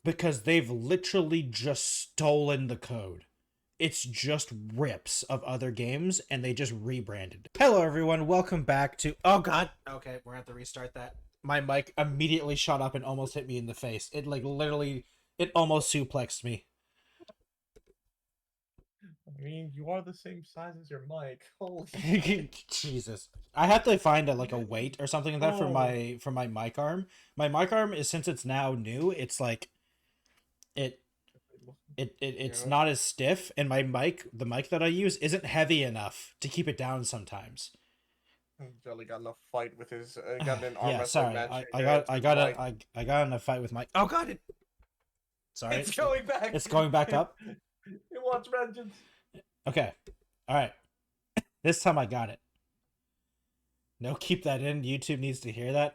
because they've literally just stolen the code. It's just rips of other games, and they just rebranded. Hello, everyone. Welcome back to... Oh, God. Okay, we're going to have to restart that. My mic immediately shot up and almost hit me in the face. It, literally... It almost suplexed me. I mean, you are the same size as your mic. Holy Jesus. I have to find a weight or something like that for my mic arm. My mic arm is, since it's now new, it's like... It's not as stiff, and my mic, the mic that I use, isn't heavy enough to keep it down sometimes. Jelly got in a fight with his got an arm yeah, sorry. I got in a fight with my... Oh God! Sorry. It's going back. It's going back up. It wants vengeance. Okay. All right. This time I got it. No, keep that in. YouTube needs to hear that.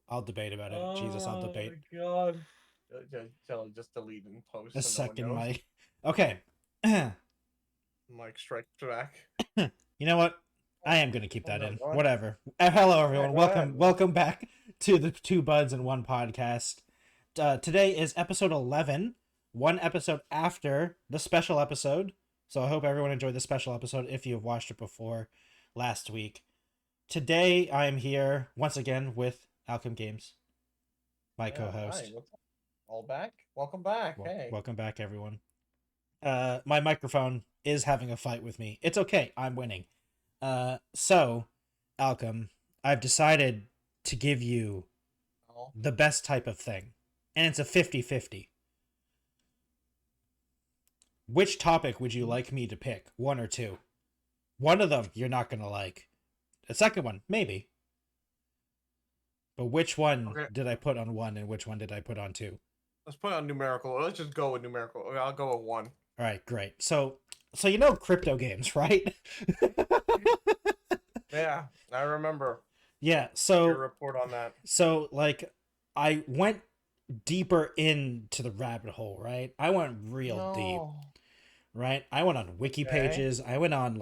I'll debate about it. Jesus, I'll debate. Oh my God. Jelly, just delete and post. The second mic. Okay. Mic strike back. You know what? I am gonna keep that in. Whatever. Hello, everyone. Welcome back to the Two Buds and One podcast. Today is episode 11. One episode after the special episode. So I hope everyone enjoyed the special episode if you have watched it before last week. Today I am here once again with Alchem Games, my co-host. Hi. All back? Welcome back. Hey. Welcome back, everyone. My microphone is having a fight with me. It's okay. I'm winning. So, Alchem, I've decided to give you the best type of thing. And it's a 50-50. Which topic would you like me to pick? One or two? One of them you're not going to like. The second one, maybe. But which one did I put on one and which one did I put on two? Let's put on numerical. Let's just go with numerical. I'll go with one. All right, great. So you know crypto games, right? Yeah, I remember. Yeah, so your report on that. So I went deeper into the rabbit hole, right? I went real deep. Right? I went on wiki pages. I went on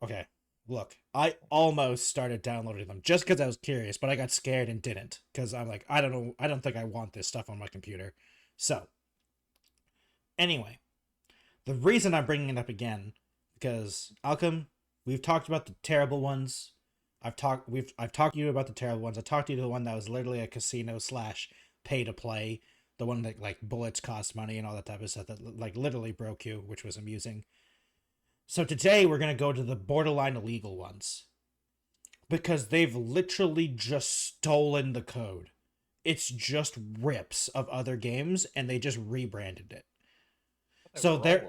Okay. Look, I almost started downloading them just because I was curious, but I got scared and didn't because I'm like, I don't know. I don't think I want this stuff on my computer. So, anyway, the reason I'm bringing it up again, because Alchem, we've talked about the terrible ones. I've talked to you about the terrible ones. I talked to you to the one that was literally a casino / pay to play, the one that bullets cost money and all that type of stuff that literally broke you, which was amusing. So today we're going to go to the borderline illegal ones because they've literally just stolen the code. It's just rips of other games and they just rebranded it. So they're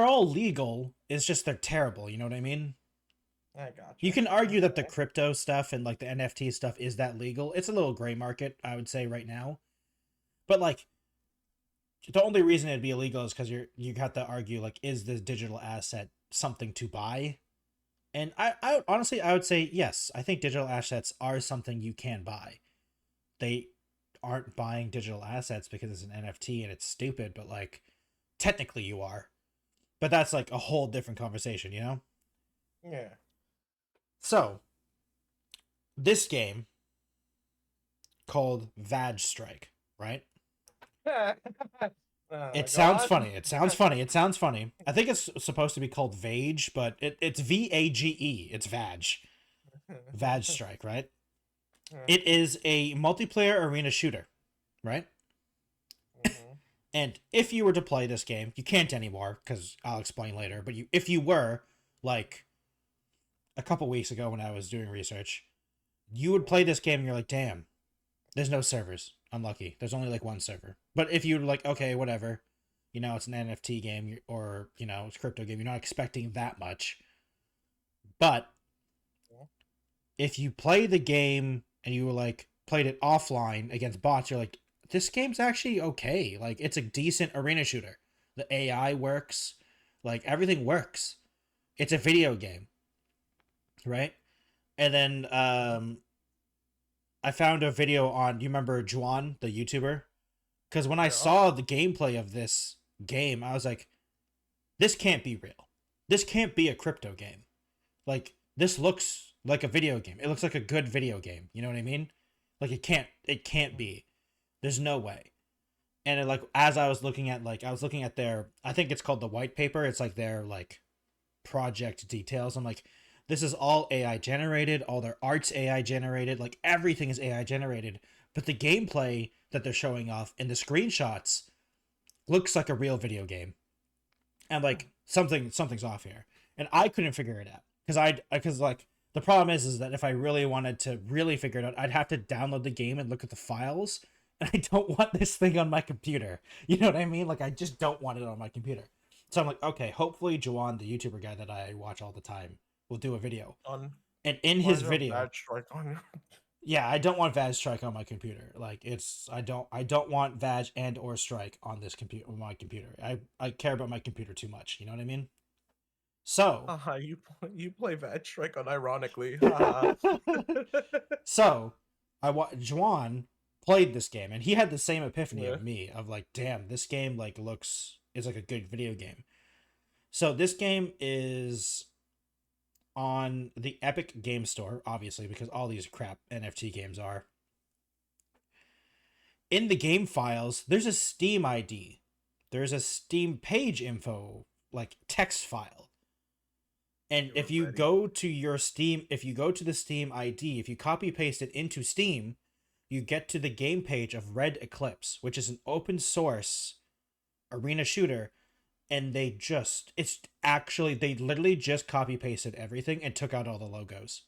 all legal. It's just they're terrible. You know what I mean? I got you. You can argue that the crypto stuff and the NFT stuff is that legal. It's a little gray market, I would say right now. But the only reason it'd be illegal is because you have to argue is this digital asset something to buy? And I honestly I would say yes. I think digital assets are something you can buy. They aren't buying digital assets because it's an NFT and it's stupid, but technically you are. But that's a whole different conversation, you know? Yeah. So this game called Vag Strike, right? It sounds funny. It sounds funny. I think it's supposed to be called Vage, but it's VAGE. It's Vag. Vag Strike, right? It is a multiplayer arena shooter, right? And if you were to play this game, you can't anymore because I'll explain later. But if you were a couple weeks ago when I was doing research, you would play this game and you're like, damn, there's no servers. Unlucky. There's only one server. But if you're okay, whatever, it's an NFT game or, it's a crypto game, you're not expecting that much. But if you play the game and you played it offline against bots, you're like, this game's actually okay. It's a decent arena shooter. The AI works. Everything works. It's a video game. Right? And then, I found a video on, you remember Juan, the YouTuber? Because when I saw the gameplay of this game, I was like, this can't be real. This can't be a crypto game. This looks like a video game. It looks like a good video game. You know what I mean? It can't be. There's no way. And it, like, as I was looking at, like, I was looking at their, I think it's called the white paper. It's like their, like, project details. I'm like, this is all AI generated. All their art's AI generated. Like, everything is AI generated. But the gameplay that they're showing off in the screenshots looks like a real video game. And, like, something's off here. And I couldn't figure it out. Because like, the problem is that if I really wanted to really figure it out, I'd have to download the game and look at the files. And I don't want this thing on my computer. You know what I mean? Like, I just don't want it on my computer. So I'm like, okay, hopefully Juwan, the YouTuber guy that I watch all the time, will do a video. And in his video, yeah, I don't want Vag Strike on my computer. Like, I don't want Vag and or Strike on this computer, on my computer. I care about my computer too much. You know what I mean? So you play Vag Strike unironically. So Juwan played this game, and he had the same epiphany of me, of like, damn, this game like is like a good video game. So this game is on the Epic Game Store, obviously, because all these crap NFT games are. In the game files, there's a Steam ID. There's a Steam page info, like, text file. And if you go to your Steam, if you go to the Steam ID, if you copy paste it into Steam, you get to the game page of Red Eclipse, which is an open source arena shooter. And they literally just copy pasted everything and took out all the logos.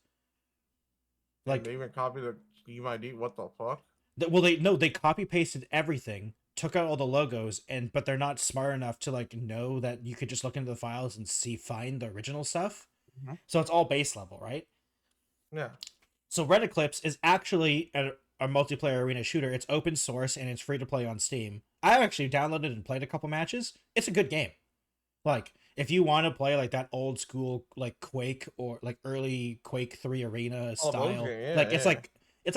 Like, they even copied the Steam ID. What the fuck? They copy pasted everything, took out all the logos, but they're not smart enough to like know that you could just look into the files and find the original stuff. Mm-hmm. So it's all base level, right? Yeah. So Red Eclipse is actually a multiplayer arena shooter. It's open source and it's free to play on Steam. I actually downloaded and played a couple matches. It's a good game. Like, if you want to play like that old school like Quake or like early Quake 3 Arena style, it's like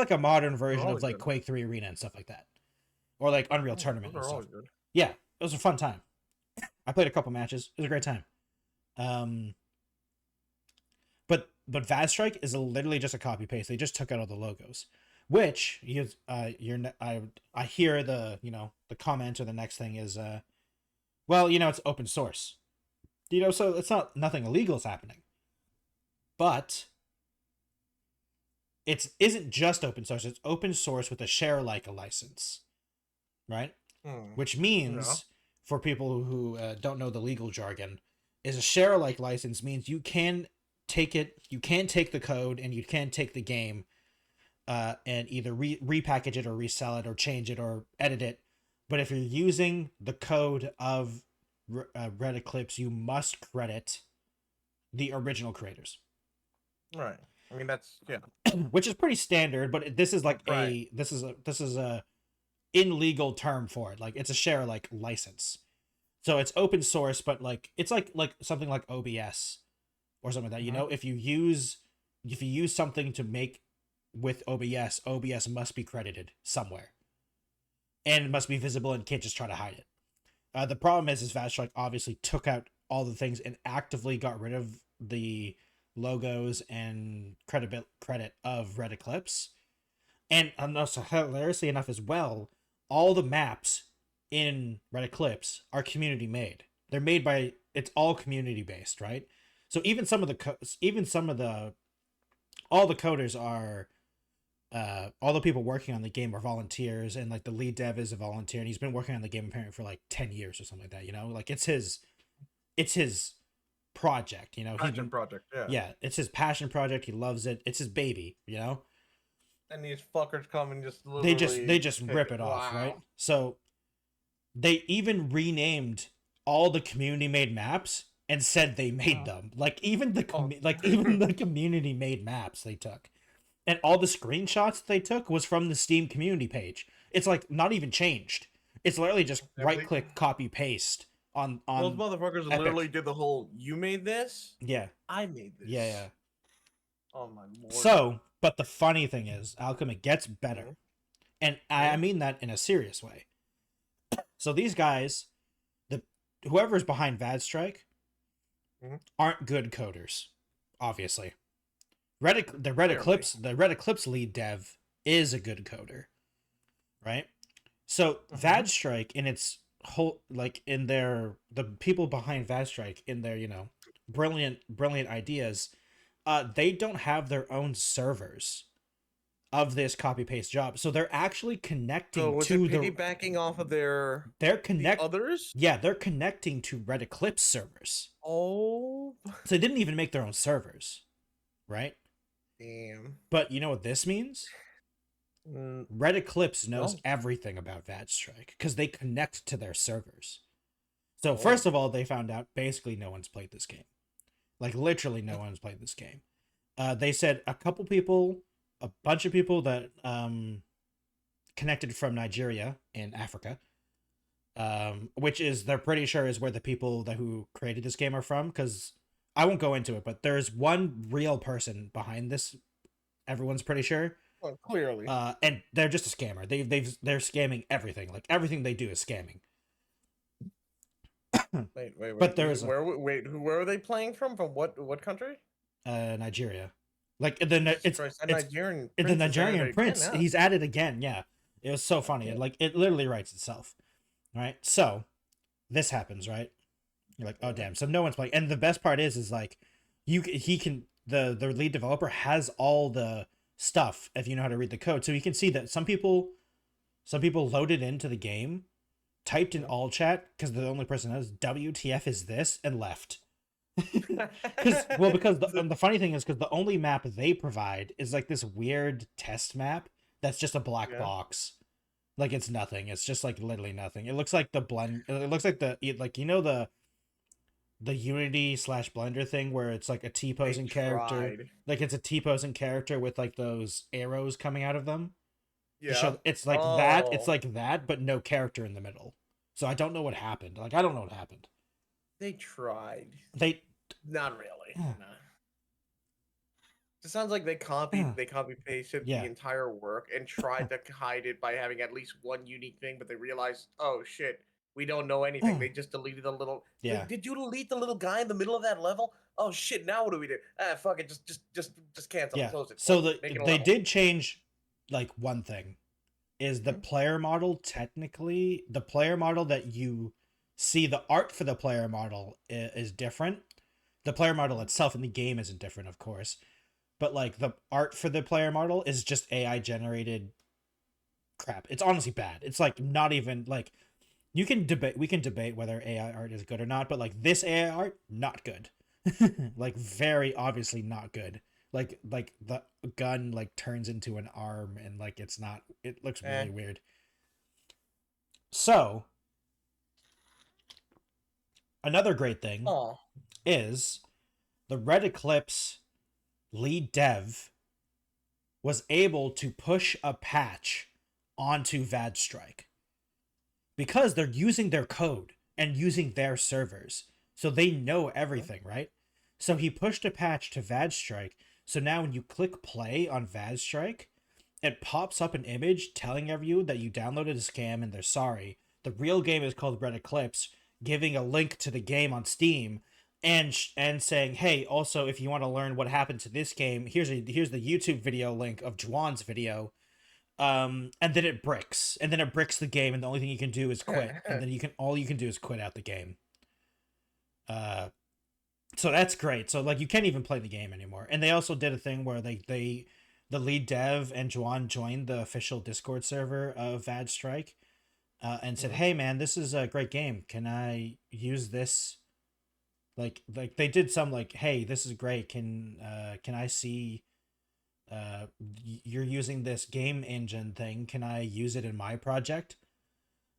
a modern version of like Quake 3 Arena and stuff like that, or like Unreal Tournament and stuff. Yeah, it was a fun time. I played a couple matches. It was a great time. But Vag Strike is literally just a copy paste. They just took out all the logos. Which I hear the the comment or the next thing is well, it's open source, so it's nothing illegal is happening, but isn't just open source. It's open source with a share like a license, right? Which means for people who don't know the legal jargon, is a share like license means you can take the code and you can take the game. And either repackage it or resell it or change it or edit it. But if you're using the code of Red Eclipse, you must credit the original creators. Right. I mean, that's, yeah. Which is pretty standard, but this is like this is a in legal term for it. Like, it's a share like license. So it's open source, but like it's like something like OBS or something like that. If you use something to make with OBS must be credited somewhere, and it must be visible and can't just try to hide it. The problem is Vag Strike obviously took out all the things and actively got rid of the logos and credit of Red Eclipse, and also hilariously enough as well, all the maps in Red Eclipse are community made. They're made by, it's all community based, right? So even some of the all the coders are. All the people working on the game are volunteers, and like the lead dev is a volunteer, and he's been working on the game apparently for like 10 years or something like that. Like, it's his project. Passion project. Yeah, it's his passion project. He loves it. It's his baby. And these fuckers come and just they just rip it off, right? So they even renamed all the community made maps and said they made them. Like, even the community made maps they took. And all the screenshots they took was from the Steam community page. It's like not even changed. It's literally just right click, copy, paste on. Those motherfuckers Epic. Literally did the whole, you made this? Yeah. I made this. Yeah. Oh my lord. So, but the funny thing is, Alchem, it gets better. And I mean that in a serious way. So these guys, whoever's behind Vag Strike, aren't good coders, obviously. The Red Eclipse lead dev is a good coder, right? So VadStrike in its whole, like, in their, the people behind VadStrike in their, brilliant ideas, they don't have their own servers of this copy paste job. So they're actually connecting was to it piggybacking off of the others? Yeah, they're connecting to Red Eclipse servers. Oh, So they didn't even make their own servers, right? damn. But you know what this means? Red Eclipse knows everything about VadStrike because they connect to their servers. So first of all, they found out basically no one's played this game. Like, literally no one's played this game. They said a bunch of people that connected from Nigeria in Africa, which is, they're pretty sure is where the people who created this game are from, because I won't go into it, but there's one real person behind this, everyone's pretty sure. Well, clearly. And they're just a scammer. They're scamming everything. Like, everything they do is scamming. Wait. But there's where are they playing from? From what country? Nigeria. Like, the Nigerian prince. Again, he's added again. Yeah, it was so funny. Yeah. Like, it literally writes itself. Right. So this happens, right? You're like, oh damn. So no one's playing. And the best part is like, the lead developer has all the stuff if you know how to read the code. So you can see that some people loaded into the game, typed in all chat because the only person knows WTF is this, and left. Because the funny thing is, because the only map they provide is like this weird test map that's just a black box. Like, it's nothing. It's just like literally nothing. It looks like the the Unity / Blender thing where it's like a T-posing character. Like, it's a T-posing character with like those arrows coming out of them. Yeah. It's like that. It's like that, but no character in the middle. So I don't know what happened. Like, I don't know what happened. They tried. Not really. Yeah. No. It sounds like they copied pasted the entire work and tried to hide it by having at least one unique thing, but they realized, oh shit, we don't know anything. They just deleted the little. Yeah. Did you delete the little guy in the middle of that level? Oh shit! Now what do we do? Fuck it. Just cancel. Yeah. Close it. So they did change like one thing, is the player model. Technically, the player model that you see, the art for the player model is different. The player model itself in the game isn't different, of course, but like the art for the player model is just AI generated crap. It's honestly bad. It's like not even like, we can debate whether AI art is good or not, but like this AI art, not good. Like, very obviously not good. Like the gun like turns into an arm and like it looks really weird. So another great thing is the Red Eclipse lead dev was able to push a patch onto VadStrike because they're using their code and using their servers. So they know everything, right? So he pushed a patch to VadStrike. So now when you click play on VadStrike, it pops up an image telling you that you downloaded a scam and they're sorry. The real game is called Red Eclipse, giving a link to the game on Steam and saying, hey, also, if you want to learn what happened to this game, here's the YouTube video link of Juwan's video. And then it bricks. And then it bricks the game, and the only thing you can do is quit. And then all you can do is quit out the game. So that's great. So like, you can't even play the game anymore. And they also did a thing where the lead dev and Juwan joined the official Discord server of VadStrike, and said, hey man, this is a great game. Can I use this? Like they did some like, hey, this is great. Can I see you're using this game engine thing? Can I use it in my project?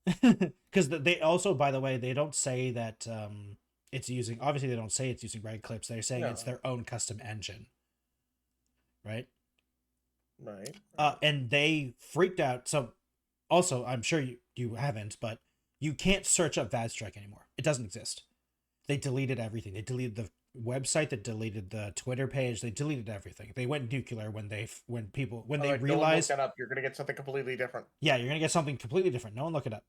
Because they also, by the way, they don't say that it's using, obviously they don't say it's using Red Eclipse. They're saying it's their own custom engine. Right? Right. And they freaked out. So also, I'm sure you haven't, but you can't search up VadStrike anymore. It doesn't exist. They deleted everything. They deleted the website, they deleted the Twitter page, they deleted everything. They went nuclear when they realized, don't look that up. You're gonna get something completely different. Yeah, you're gonna get something completely different. No one look it up.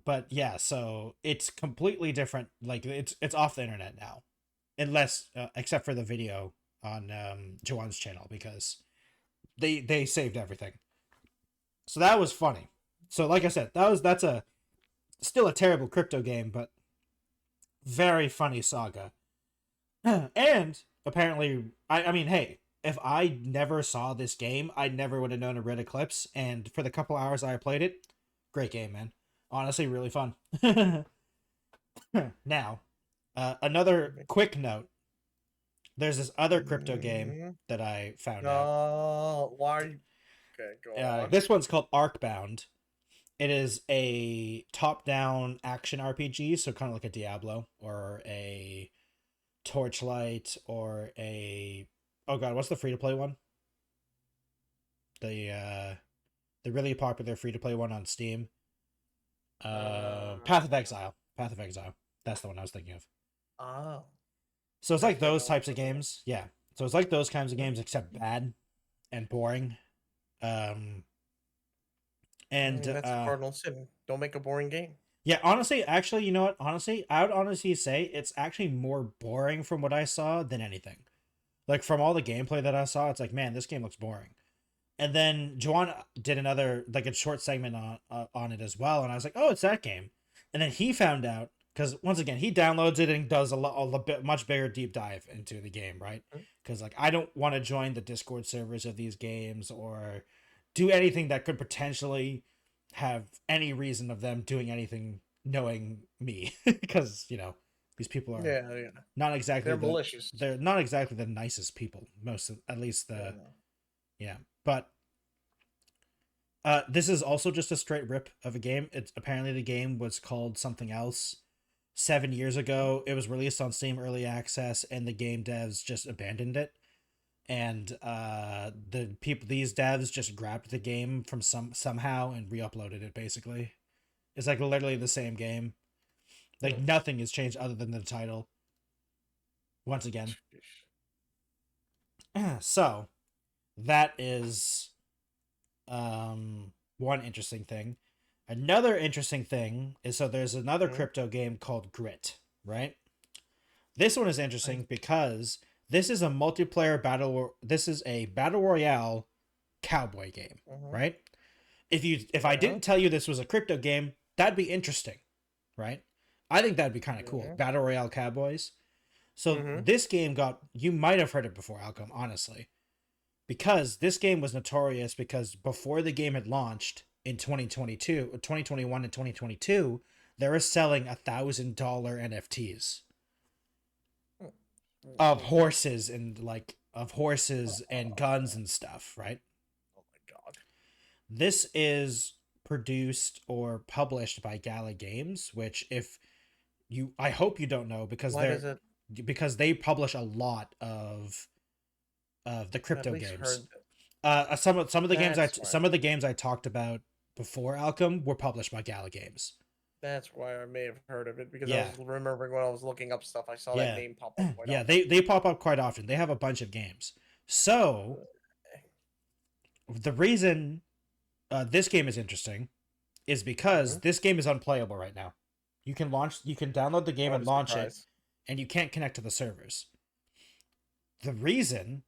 But yeah, so it's completely different. Like, it's off the internet now, unless except for the video on Juwan's channel, because they saved everything. So that was funny. So like I said, that's still a terrible crypto game, but very funny saga. And apparently, I mean, hey, if I never saw this game, I never would have known a Red Eclipse. And for the couple hours I played it, great game, man. Honestly, really fun. Now, another quick note. There's this other crypto game that I found out. Why? Okay, go on. This one's called Arcbound. It is a top-down action RPG, so kind of like a Diablo or a Torchlight or a... Oh god, what's the free-to-play one? The really popular free-to-play one on Steam. Path of Exile. Path of Exile. That's the one I was thinking of. Oh. So it's like those types of games. Yeah. So it's like those kinds of games, except bad and boring. And that's cardinal sin. Don't make a boring game. Yeah, honestly, actually, you know what? Honestly, I would honestly say it's actually more boring from what I saw than anything. Like, from all the gameplay that I saw, it's like, man, this game looks boring. And then Juan did another, like, a short segment on it as well, and I was like, oh, it's that game. And then he found out, because once again, he downloads it and does a bit much bigger deep dive into the game, right? Because, like, I don't want to join the Discord servers of these games or do anything that could potentially have any reason of them doing anything knowing me. Because, you know, these people are not exactly... They're malicious. They're not exactly the nicest people, at least the... Yeah. But this is also just a straight rip of a game. It's apparently the game was called something else 7 years ago. It was released on Steam Early Access, and the game devs just abandoned it. And these devs just grabbed the game from somehow and re-uploaded it. Basically, it's like literally the same game. Like nothing has changed other than the title. Once again, so that is one interesting thing. Another interesting thing is, so there's another crypto game called Grit, right? This one is interesting because this is a multiplayer this is a battle royale cowboy game, right? If I didn't tell you this was a crypto game, that'd be interesting, right? I think that'd be kind of cool. Battle royale cowboys. So this game you might have heard it before, Alchem, honestly. Because this game was notorious because before the game had launched in 2021 and 2022, they were selling $1,000 NFTs of horses and guns and stuff, right? Oh my god. This is produced or published by Gala Games, which I hope you don't know because because they publish a lot of the crypto games. Some of the games I talked about before Alchem were published by Gala Games. That's why I may have heard of it, because I was remembering when I was looking up stuff, I saw that name pop up quite often. They pop up quite often. They have a bunch of games. So the reason this game is interesting is because this game is unplayable right now. You can download the game and launch it, and you can't connect to the servers. The reason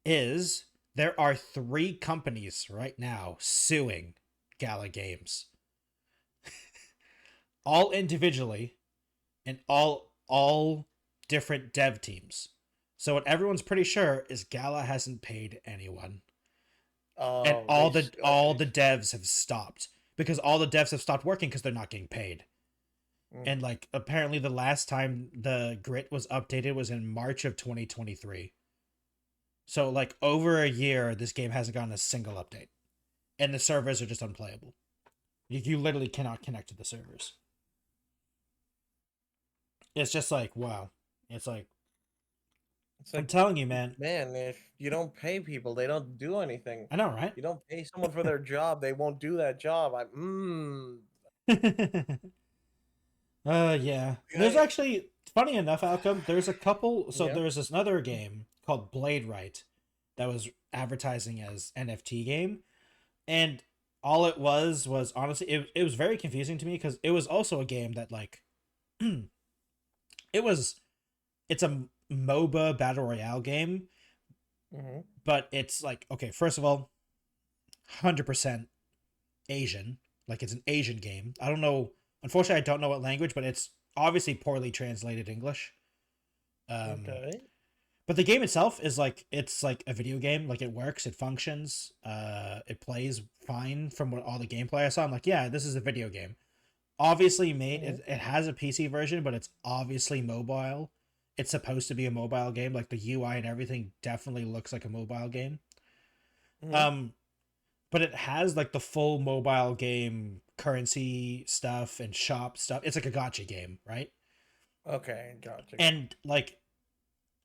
is there are 3 companies right now suing Gala Games. All individually and all different dev teams. So what everyone's pretty sure is Gala hasn't paid anyone. And all the devs have stopped because all the devs have stopped working because they're not getting paid. And like apparently the last time the Grit was updated was in March of 2023. So like over a year this game hasn't gotten a single update. And the servers are just unplayable. You literally cannot connect to the servers. It's just like, wow. It's like I'm telling you, man. Man, if you don't pay people, they don't do anything. I know, right? You don't pay someone for their job, they won't do that job. Yeah. There's actually, funny enough, Alchem, there's a couple. So there's this another game called Blade Right that was advertising as NFT game, and all it was honestly it was very confusing to me because it was also a game that like it's a MOBA battle royale game, but it's like, okay, first of all, 100% Asian. Like it's an Asian game. I don't know. Unfortunately, I don't know what language, but it's obviously poorly translated English. Okay. But the game itself is like it's like a video game. Like it works, it functions, it plays fine from what all the gameplay I saw. I'm like, yeah, this is a video game. Obviously made it has a PC version, but it's obviously mobile. It's supposed to be a mobile game. Like the UI and everything definitely looks like a mobile game. But it has like the full mobile game currency stuff and shop stuff. It's like a gacha game, right? Okay, gotcha. And like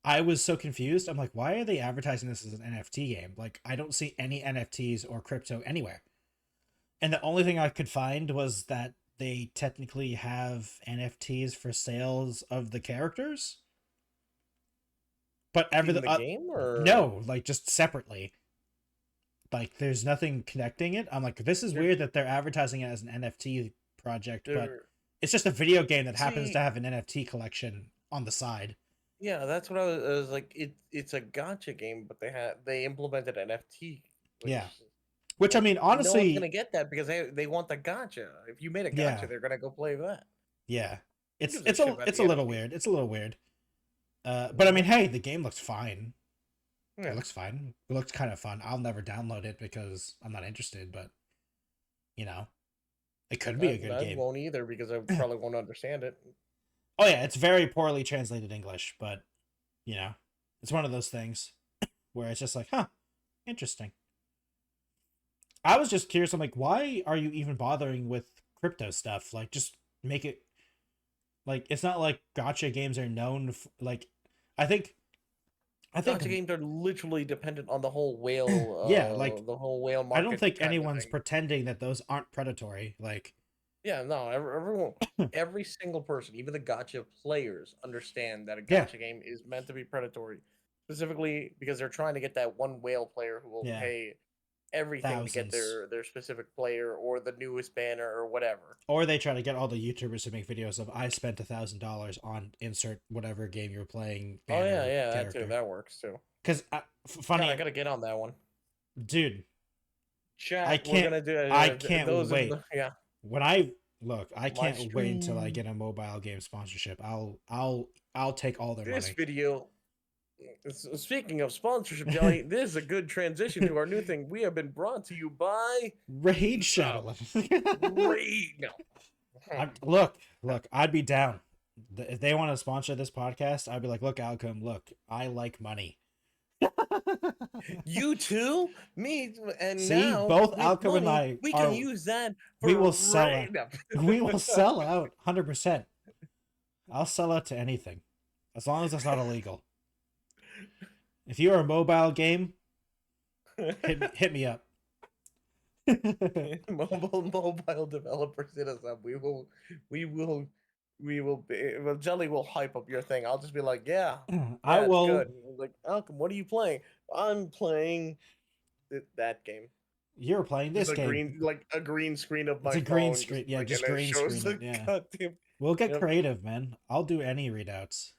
I was so confused. I'm like, why are they advertising this as an NFT game? Like I don't see any NFTs or crypto anywhere. And the only thing I could find was that they technically have NFTs for sales of the characters. But in the game or no, like just separately. Like there's nothing connecting it. I'm like, this is weird that they're advertising it as an NFT project, but it's just a video game that happens to have an NFT collection on the side. Yeah, that's what I was like. It's a gacha game, but they implemented NFT. Which I mean, honestly, no one's gonna get that because they want the gacha. If you made a gacha, they're gonna go play that. Yeah, it's a little weird. It's a little weird. But I mean, hey, the game looks fine. Yeah. It looks fine. It looks kind of fun. I'll never download it because I'm not interested, but you know, it could be a good game. I won't either because I probably won't understand it. Oh yeah, it's very poorly translated English, but you know, it's one of those things where it's just like, huh, interesting. I was just curious. I'm like, why are you even bothering with crypto stuff? Like, just make it like it's not like gacha games are known like. I think gacha games are literally dependent on the whole whale. Like the whole whale market. I don't think anyone's pretending that those aren't predatory. Like, yeah, no, everyone, every single person, even the gacha players, understand that a gacha game is meant to be predatory, specifically because they're trying to get that one whale player who will pay everything to get their specific player or the newest banner or whatever. Or they try to get all the YouTubers to make videos of I spent $1,000 on insert whatever game you're playing. Oh yeah, that too. That works too. Because funny, God, I gotta get on that one, dude. Chat. I can't. I can't wait. When I can't wait until I get a mobile game sponsorship. I'll take all their money. This video. Speaking of sponsorship, Jelly, this is a good transition to our new thing. We have been brought to you by Raid Shadow. No. Look, I'd be down. If they want to sponsor this podcast, I'd be like, look, Alchem, look, I like money. You too? Me and see, now both Alchem and I we can use that for we will sell out. We will sell out 100%. I'll sell out to anything. As long as it's not illegal. If you're a mobile game, hit me up. Mobile developers hit us up. We will be. Well, Jelly will hype up your thing. I'll just be like, yeah, I will. Good. Like, Alchem, what are you playing? I'm playing that game. You're playing this game. A green screen of my phone. It's a green screen. Yeah, just green screen. Yeah. Goddamn... We'll get creative, man. I'll do any readouts.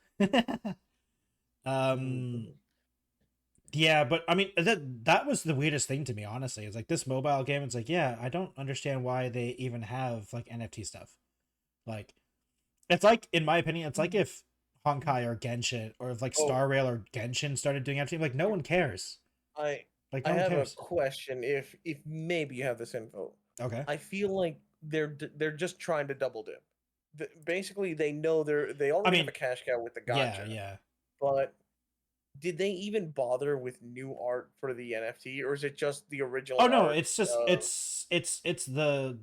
Yeah, but I mean that was the weirdest thing to me, honestly. It's like this mobile game, it's like, yeah, I don't understand why they even have like NFT stuff. Like it's like, in my opinion, it's like if Honkai or Genshin or if like Star Rail or Genshin started doing NFT, like no one cares. I have a question if maybe you have this info. Okay. I feel like they're just trying to double dip. Basically they know they already have a cash cow with the gacha. Yeah. But did they even bother with new art for the NFT, or is it just the original? Oh no, art? It's just it's the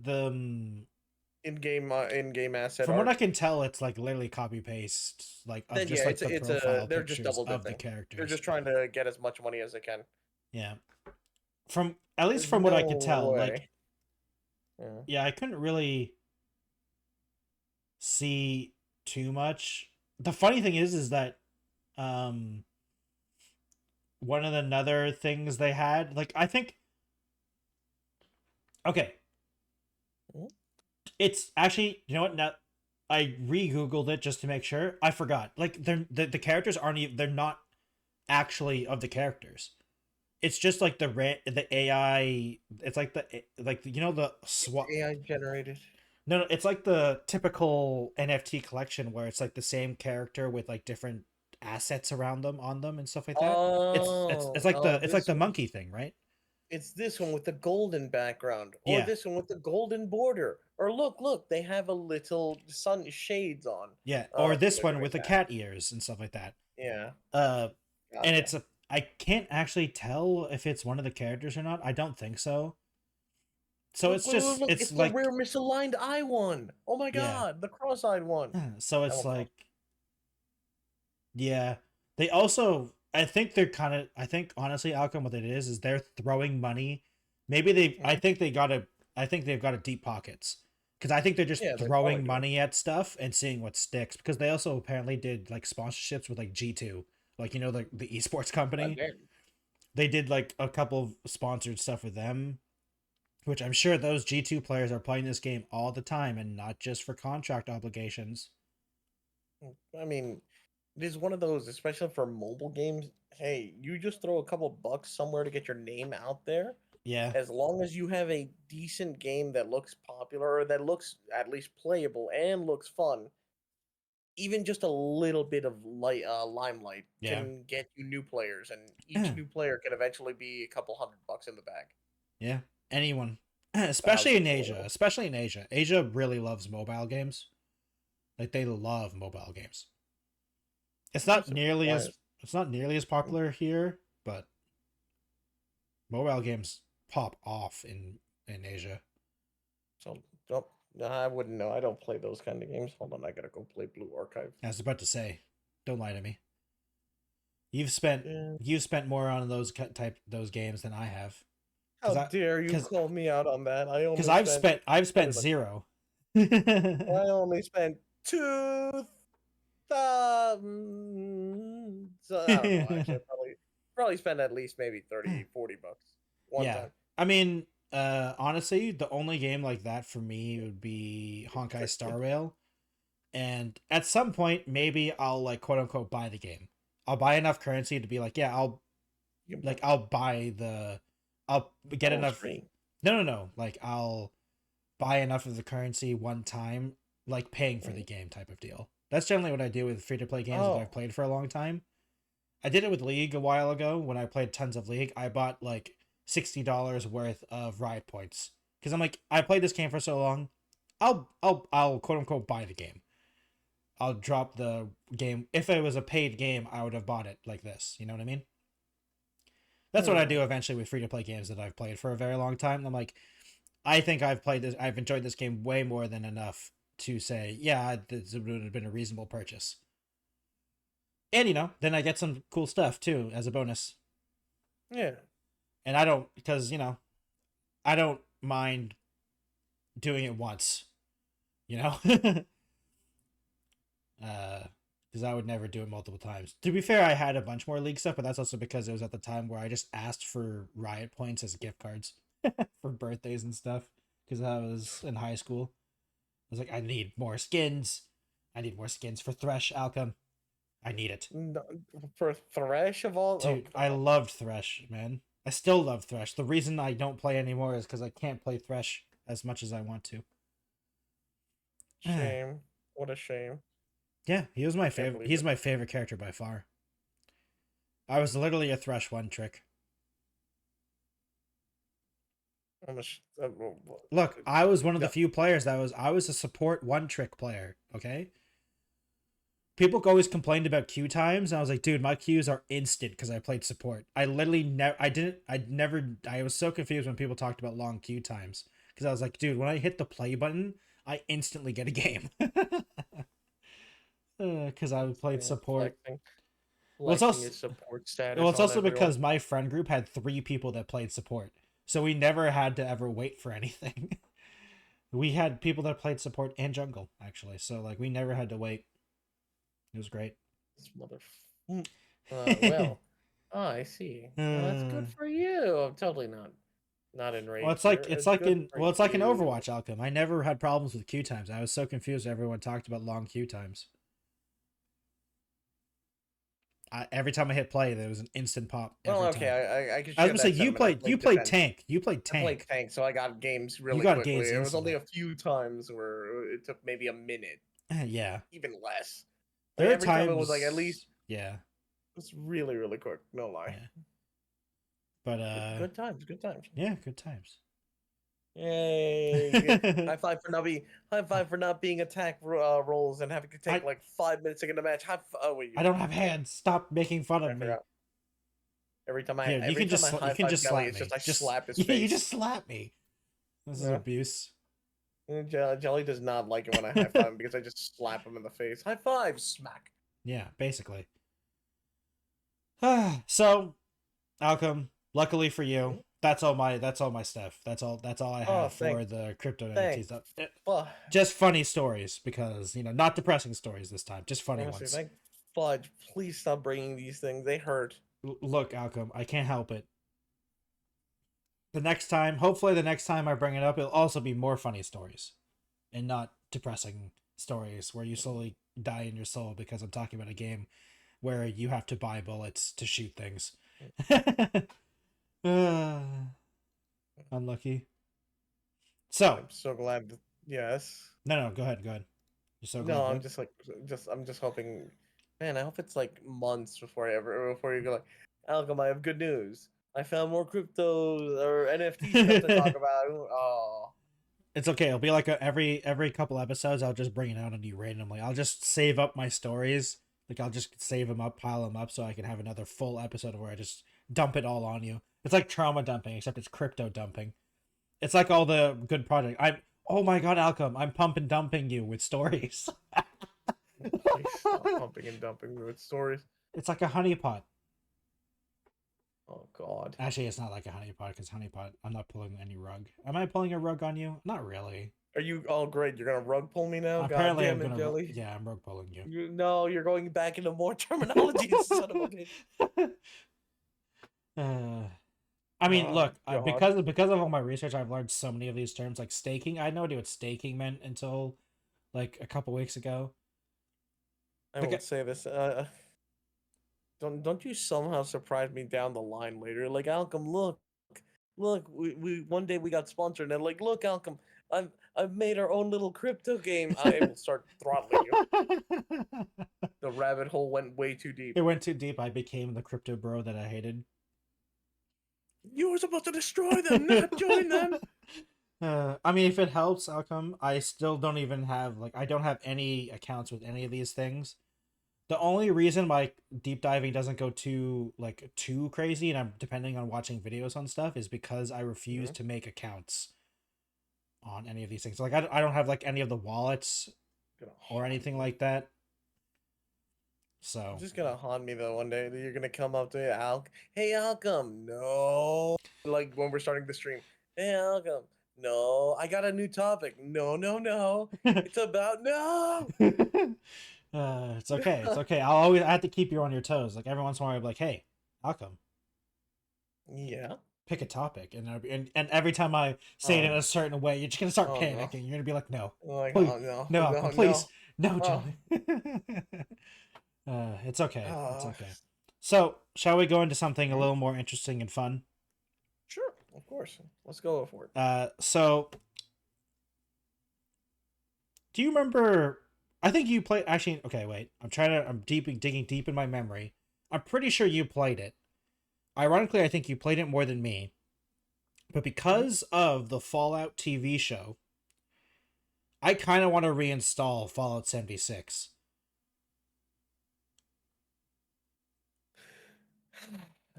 in-game asset. From what I can tell, it's like literally copy paste, like of just like the profile they're just double of the dipping. characters. They're just trying to get as much money as they can. Yeah, from what I could tell, like yeah, I couldn't really see too much. The funny thing is that one of the other things they had, like, I think, okay, it's actually, you know what, now I re-googled it just to make sure. I forgot, like, the characters aren't even, they're not actually of the characters. it's just like the AI. It's like the swap. AI generated. No, it's like the typical NFT collection where it's like the same character with like different assets around them on them and stuff like that. It's like the monkey thing, right? It's this one with the golden background, or Yeah. this one with the golden border, or look, they have a little sun shades on. Yeah, or this one with the cat ears and stuff like that. Yeah. And I can't actually tell if it's one of the characters or not. I don't think so. So it's it's like the rare misaligned eye one. Oh my god, the cross-eyed one. So it's like, yeah. They also, I think honestly, Alchem, what it is they're throwing money. Maybe I think they've got deep pockets. Because I think they're just throwing money at stuff and seeing what sticks. Because they also apparently did like sponsorships with like G2, like the esports company. They did like a couple of sponsored stuff with them, which I'm sure those G2 players are playing this game all the time and not just for contract obligations. I mean, it is one of those, especially for mobile games. Hey, you just throw a couple bucks somewhere to get your name out there. Yeah. As long as you have a decent game that looks popular or that looks at least playable and looks fun, even just a little bit of limelight can get you new players, and each new player can eventually be a couple $100 in the bag. Yeah. Anyone. Especially in Asia. Asia really loves mobile games. Like, they love mobile games. It's not nearly as popular here, but mobile games pop off in Asia. So I wouldn't know. I don't play those kind of games. Hold on, I gotta go play Blue Archive. I was about to say, don't lie to me. You've spent more on those games than I have. How dare you call me out on that? Because I've spent zero. I only spent 2,000. So I don't know. Actually, probably spend at least maybe $30-$40 one time. I mean, honestly, the only game like that for me would be Honkai Star Rail, and at some point maybe I'll like quote unquote buy the game. I'll buy enough currency to be like, yeah, I'll get enough. No. Like, I'll buy enough of the currency one time, like paying for the game type of deal. That's generally what I do with free-to-play games that I've played for a long time. I did it with League a while ago when I played tons of League. I bought like $60 worth of Riot points because I'm like, I played this game for so long. I'll quote unquote buy the game. I'll drop the game. If it was a paid game, I would have bought it like this. You know what I mean? That's what I do eventually with free-to-play games that I've played for a very long time. I'm like, I think I've enjoyed this game way more than enough to say, yeah, this would have been a reasonable purchase. And, then I get some cool stuff, too, as a bonus. Yeah. And I don't mind doing it once, because I would never do it multiple times. To be fair, I had a bunch more League stuff, but that's also because it was at the time where I just asked for Riot points as gift cards for birthdays and stuff, because I was in high school. I was like, I need more skins. I need more skins for Thresh, Alchem. I need it. For Thresh of all? Dude, I loved Thresh, man. I still love Thresh. The reason I don't play anymore is because I can't play Thresh as much as I want to. Shame. What a shame. Yeah, he was my favorite. He's my favorite character by far. I was literally a Thresh one trick. Look, I was one of the few players I was a support one trick player, okay? People always complained about queue times, and I was like, dude, my queues are instant because I played support. I literally I was so confused when people talked about long queue times because I was like, dude, when I hit the play button, I instantly get a game. Because I played support. It's also because my friend group had 3 people that played support. So we never had to ever wait for anything. We had people that played support and jungle, actually. So, like, we never had to wait. It was great. I see. Well, that's good for you. I'm totally not enraged. Well, it's like in Overwatch, Alchem. I never had problems with queue times. I was so confused everyone talked about long queue times. Every time I hit play, there was an instant pop. Well, every okay, time. I can I share was gonna that say you sentiment. played tank. You played I played tank. tank, so I got games really got quickly. games It was only instantly. a few times where it took maybe a minute, Yeah. even less. There are every times time it was like at least. Yeah. It's really, really quick. No lie. Yeah. But good times. Good times. Yeah, good times. Yay! High five for not being attack rolls and having to take like 5 minutes to get a match. I don't have hands. Stop making fun of me. Every time I you can just slap me. I slap his face. Yeah, you just slap me. This is abuse. Jelly does not like it when I high five him because I just slap him in the face. High five, smack. Yeah, basically. So, Alchem, luckily for you, that's all my stuff. That's all I have for the crypto NFTs stuff. Just funny stories because, not depressing stories this time, just funny ones. Thank fudge. Please stop bringing these things. They hurt. Look, Alchem, I can't help it. Hopefully the next time I bring it up, it'll also be more funny stories and not depressing stories where you slowly die in your soul because I'm talking about a game where you have to buy bullets to shoot things. Unlucky. So I'm so glad. Yes. No, go ahead. You're so glad. No, I'm just hoping. Man, I hope it's like months before you go like, Alchem, I have good news. I found more crypto or NFT stuff to talk about. Oh. It's okay. It'll be like every couple episodes, I'll just bring it out on you randomly. I'll just save up my stories. Like, I'll just save them up, pile them up, so I can have another full episode where I just dump it all on you. It's like trauma dumping, except it's crypto dumping. It's like all the good project. Oh my god, Alchem, I'm pump and dumping you with stories. Stop pumping and dumping with stories. It's like a honeypot. Oh god. Actually, it's not like a honeypot, because honeypot, I'm not pulling any rug. Am I pulling a rug on you? Not really. Are you? Oh great, you're gonna rug pull me now? Apparently, I'm gonna. Jelly. Yeah, I'm rug pulling you. No, you're going back into more terminology, son of a bitch. I mean, look, because of all my research, I've learned so many of these terms, like staking. I had no idea what staking meant until like a couple weeks ago. I will say this. Don't you somehow surprise me down the line later? Like, Alchem, look, we one day we got sponsored, and like, look, Alchem, I've made our own little crypto game. I will start throttling you. The rabbit hole went way too deep. It went too deep. I became the crypto bro that I hated. You were supposed to destroy them, not join them. I mean, if it helps, Alchem, I still don't even have, like, I don't have any accounts with any of these things. The only reason my deep diving doesn't go too crazy, and I'm depending on watching videos on stuff, is because I refuse to make accounts on any of these things. Like, I don't have, like, any of the wallets or anything like that. So you're just gonna haunt me though one day. You're gonna come up to me, hey Alchem, no. Like when we're starting the stream, hey Alchem, no. I got a new topic. No. It's about no. It's okay. It's okay. I have to keep you on your toes. Like every once in a while, I'm like, hey, Alchem. Yeah. Pick a topic, and every time I say it in a certain way, you're just gonna start panicking. No. You're gonna be like, no, like, please, no, please, no, Johnny. It's okay. It's okay. So, shall we go into something a little more interesting and fun? Sure, of course. Let's go for it. So, do you remember? I think you played. Actually, okay, wait. I'm digging deep in my memory. I'm pretty sure you played it. Ironically, I think you played it more than me. But because of the Fallout TV show, I kind of want to reinstall Fallout 76.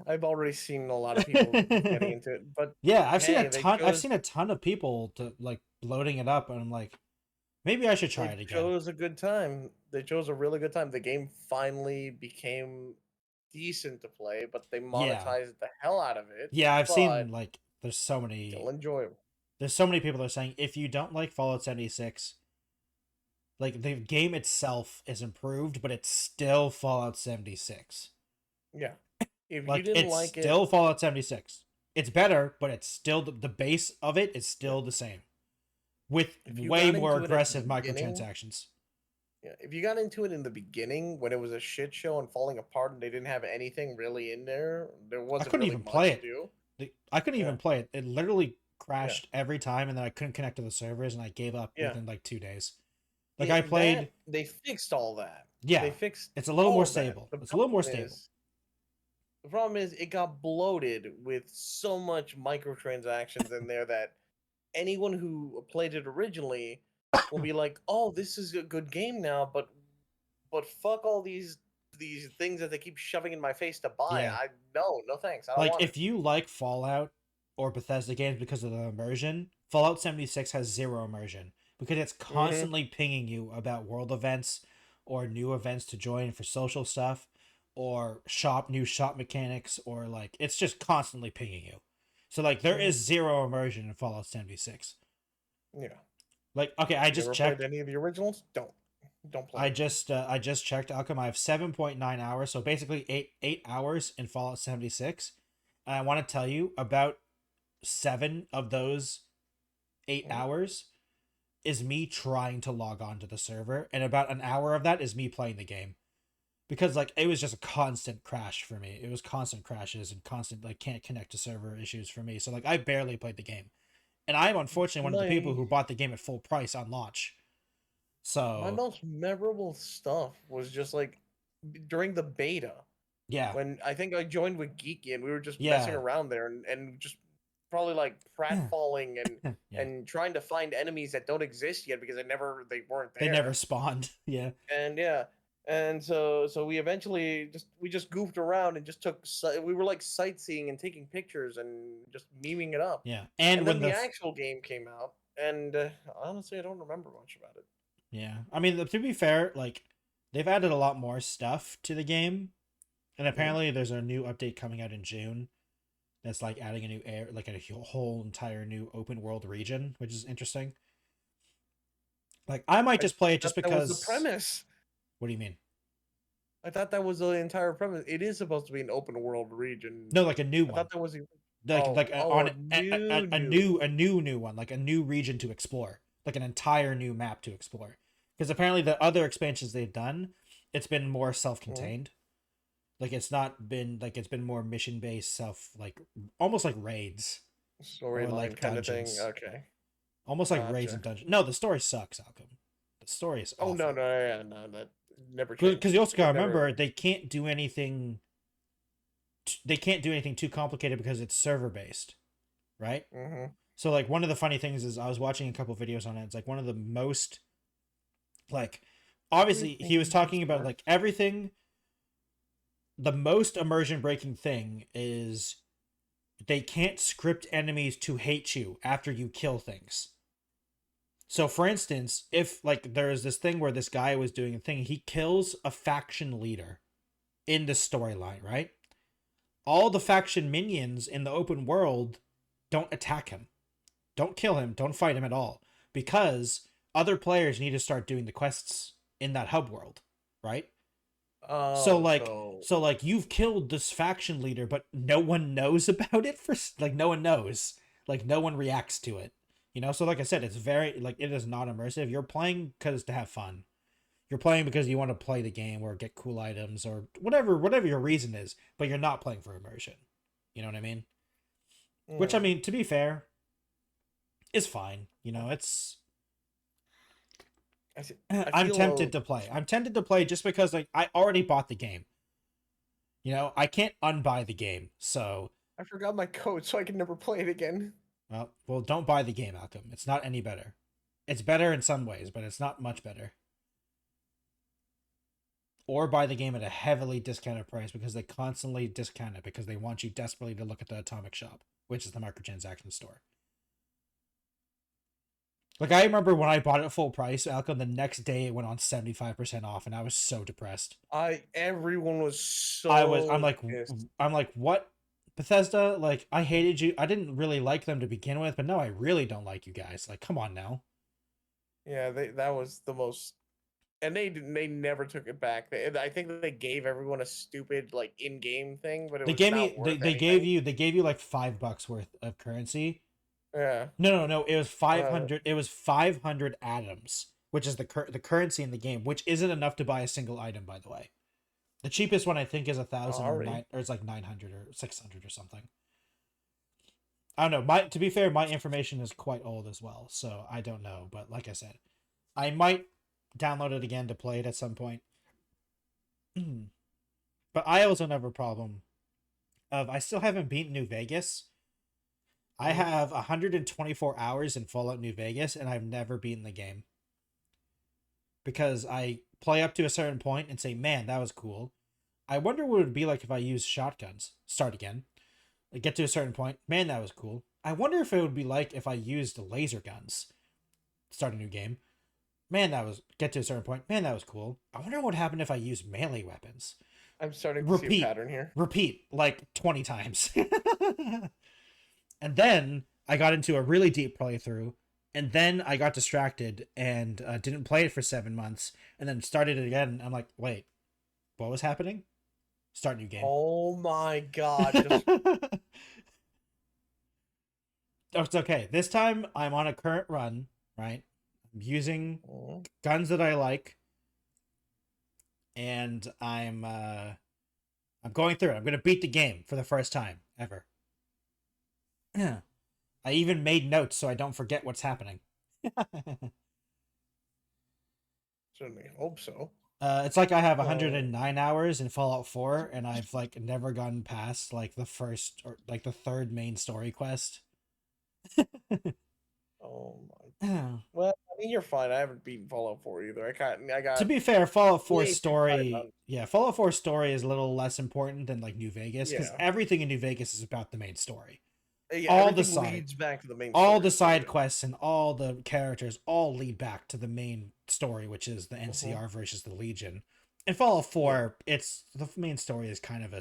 I've already seen a lot of people getting into it, but yeah, I've seen a ton of people loading it up, and I'm like, maybe I should try it again. They chose a good time. They chose a really good time. The game finally became decent to play, but they monetized the hell out of it. Yeah, I've seen there's so many still enjoyable. There's so many people that are saying if you don't like Fallout 76, like the game itself is improved, but it's still Fallout 76. Yeah. If you didn't like it, still Fallout 76. It's better, but it's still the base of it is still the same, with way more aggressive microtransactions. Yeah, if you got into it in the beginning when it was a shit show and falling apart and they didn't have anything really in there, there I wasn't couldn't really even much play to it. do. I couldn't Yeah, even play it. It literally yeah, crashed every time, and then I couldn't connect to the servers, and I gave up yeah. within like 2 days. Like I played, That they fixed all that. yeah, They fixed it's a little all more of that. stable. It's a little more stable. The problem is it got bloated with so much microtransactions in there that anyone who played it originally will be like, "Oh, this is a good game now," but fuck all these things that they keep shoving in my face to buy. Yeah. No thanks. I don't Like want if you like Fallout or Bethesda games because of the immersion, Fallout 76 has zero immersion because it's constantly pinging you about world events or new events to join for social stuff or new shop mechanics, or like it's just constantly pinging you. So like there is zero immersion in Fallout 76. Yeah. Like okay, I just Never checked. played any of the originals? Don't play. I just checked Alchem. I have 7.9 hours, so basically eight hours in Fallout 76. And I want to tell you about 7 of those 8 hours is me trying to log on to the server, and about an hour of that is me playing the game. Because like it was just a constant crash for me. It was constant crashes and constant like can't connect to server issues for me. So like I barely played the game. And I'm unfortunately one of the people who bought the game at full price on launch. So my most memorable stuff was just like during the beta. yeah. When I think I joined with Geeky and we were just messing around there and just probably like pratfalling and and trying to find enemies that don't exist yet because they weren't there. They never spawned. Yeah. And so we eventually just goofed around and just we were like sightseeing and taking pictures and just memeing it up. Yeah. And when the actual game came out, and honestly I don't remember much about it. Yeah. I mean, to be fair, like they've added a lot more stuff to the game. And apparently there's a new update coming out in June that's like adding a new a whole entire new open world region, which is interesting. Like I might just play it just because that was the premise. What do you mean? I thought that was the entire premise. It is supposed to be an open world region. No, like a new one. I thought that was a new one, like a new region to explore, like an entire new map to explore. Because apparently the other expansions they've done, it's been more self-contained. Like it's not been like it's been more mission-based like almost like raids. Storyline like kind dungeons. Of thing. Okay. Almost like raids and dungeons. No, the story sucks, Alchem. The story is awful. No, that never changed. Because you also gotta remember they can't do anything. They can't do anything too complicated because it's server based, right? So like one of the funny things is I was watching a couple videos on it. It's like one of the most, like, obviously he was talking about like everything. The most immersion breaking thing is they can't script enemies to hate you after you kill things. So for instance, if like there's this thing where this guy was doing a thing, he kills a faction leader in the storyline, right? All the faction minions in the open world don't attack him. Don't kill him. Don't fight him at all. Because other players need to start doing the quests in that hub world, right? So like you've killed this faction leader, but no one knows about it no one knows. Like no one reacts to it. You know, so like I said, it's very like it is not immersive. You're playing because to have fun. You're playing because you want to play the game or get cool items or whatever your reason is, but you're not playing for immersion. You know what I mean? Which I mean, to be fair, is fine. You know, it's I'm tempted to play. I'm tempted to play just because like I already bought the game. You know, I can't unbuy the game, so I forgot my code, so I can never play it again. Well, don't buy the game, Alchem. It's not any better. It's better in some ways, but it's not much better. Or buy the game at a heavily discounted price because they constantly discount it because they want you desperately to look at the Atomic Shop, which is the microtransaction store. Like, I remember when I bought it at full price, Alchem, the next day it went on 75% off, and I was so depressed. Everyone was so I'm like, what? Bethesda, like, I hated you. I didn't really like them to begin with, but no, I really don't like you guys. Like, come on now. Yeah, that was the most, and they never took it back. I think they gave everyone a stupid like in-game thing, but they gave you like $5 worth of currency. Yeah. No. It was 500. It was 500 atoms, which is the currency in the game, which isn't enough to buy a single item, by the way. The cheapest one I think is 1,000 or it's like 900 or 600 or something. I don't know. To be fair, my information is quite old as well, so I don't know. But like I said, I might download it again to play it at some point. But I also have a problem of I still haven't beaten New Vegas. I have 124 hours in Fallout New Vegas, and I've never beaten the game. Because I play up to a certain point and say, man, that was cool. I wonder what it would be like if I used shotguns. Start again. I get to a certain point. Man, that was cool. I wonder if it would be like if I used laser guns. Start a new game. Man, get to a certain point. Man, that was cool. I wonder what would happen if I used melee weapons. I'm starting to see a pattern here. Repeat, like 20 times. And then I got into a really deep playthrough. And then I got distracted and didn't play it for 7 months. And then started it again. I'm like, wait, what was happening? Start new game. Oh my god. It's okay. This time I'm on a current run, right? I'm using guns that I like. And I'm going through it. I'm going to beat the game for the first time ever. I even made notes so I don't forget what's happening. Certainly hope so. It's like I have 109 hours in Fallout 4, and I've like never gotten past like the first or like the third main story quest. Oh my. Well, I mean, you're fine. I haven't beaten Fallout 4 either. I got. To be fair, Fallout 4 story, Fallout 4 story is a little less important than like New Vegas because everything in New Vegas is about the main story. Yeah, all the leads back to the main. All the side quests and all the characters all lead back to the main story, which is the NCR versus the Legion. In Fallout 4, it's the main story is kind of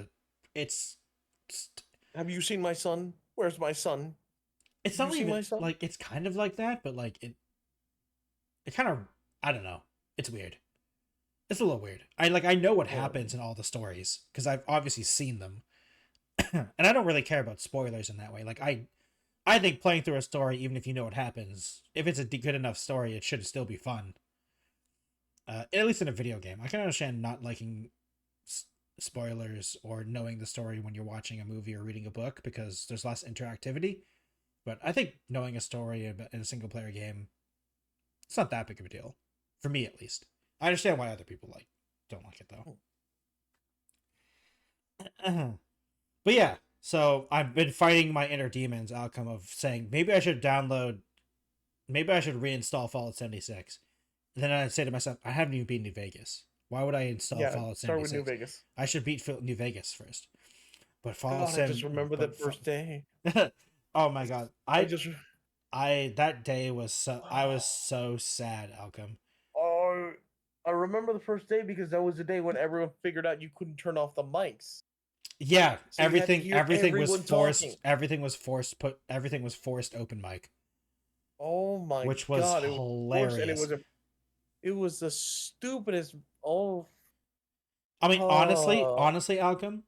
Have you seen my son? Where's my son? It's not even like it's kind of like that, but like it kind of I don't know. It's weird. It's a little weird. I know what happens in all the stories because I've obviously seen them. And I don't really care about spoilers in that way. Like I think playing through a story, even if you know what happens, if it's a good enough story, it should still be fun. At least in a video game. I can understand not liking spoilers or knowing the story when you're watching a movie or reading a book because there's less interactivity. But I think knowing a story in a single player game, it's not that big of a deal. For me, at least. I understand why other people don't like it though. But yeah, so I've been fighting my inner demons outcome of saying maybe I should reinstall Fallout 76. And then I say to myself, I haven't even beat New Vegas. Why would I install Fallout 76? Start with New Vegas. I should beat New Vegas first. But Fallout 76. I just remember that first day. Oh my god. That day was I was so sad, Alchem. Oh, I remember the first day because that was the day when everyone figured out you couldn't turn off the mics. Yeah, so everything was forced. Talking. Everything was forced open mic. Oh my god! Which was hilarious. And it was the stupidest. Oh. I mean, honestly, Alchem.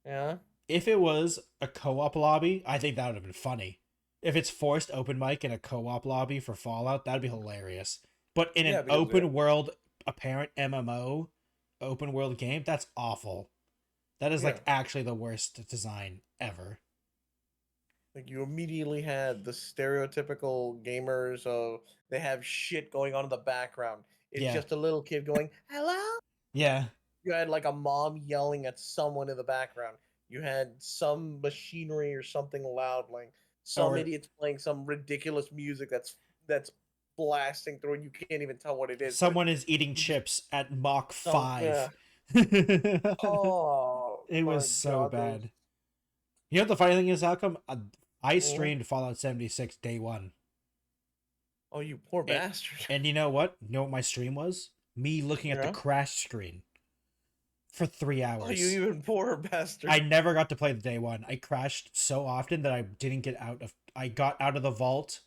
Yeah. If it was a co-op lobby, I think that would have been funny. If it's forced open mic in a co-op lobby for Fallout, that'd be hilarious. But in an open world, apparent MMO, open world game, that's awful. That is like actually the worst design ever. Like you immediately had the stereotypical gamers of they have shit going on in the background. It's just a little kid going, "Hello?" Yeah. You had like a mom yelling at someone in the background. You had some machinery or something loud, like some idiots playing some ridiculous music that's blasting through and you can't even tell what it is. Someone is eating chips at Mach 5. Oh, it was so bad. You know what the funny thing is, Alchem? I streamed Fallout 76 day one. Oh, you poor bastard. And you know what? You know what my stream was? Me looking at the crash screen for 3 hours. Oh, you even poor bastard. I never got to play the day one. I crashed so often that I didn't get out of... I got out of the vault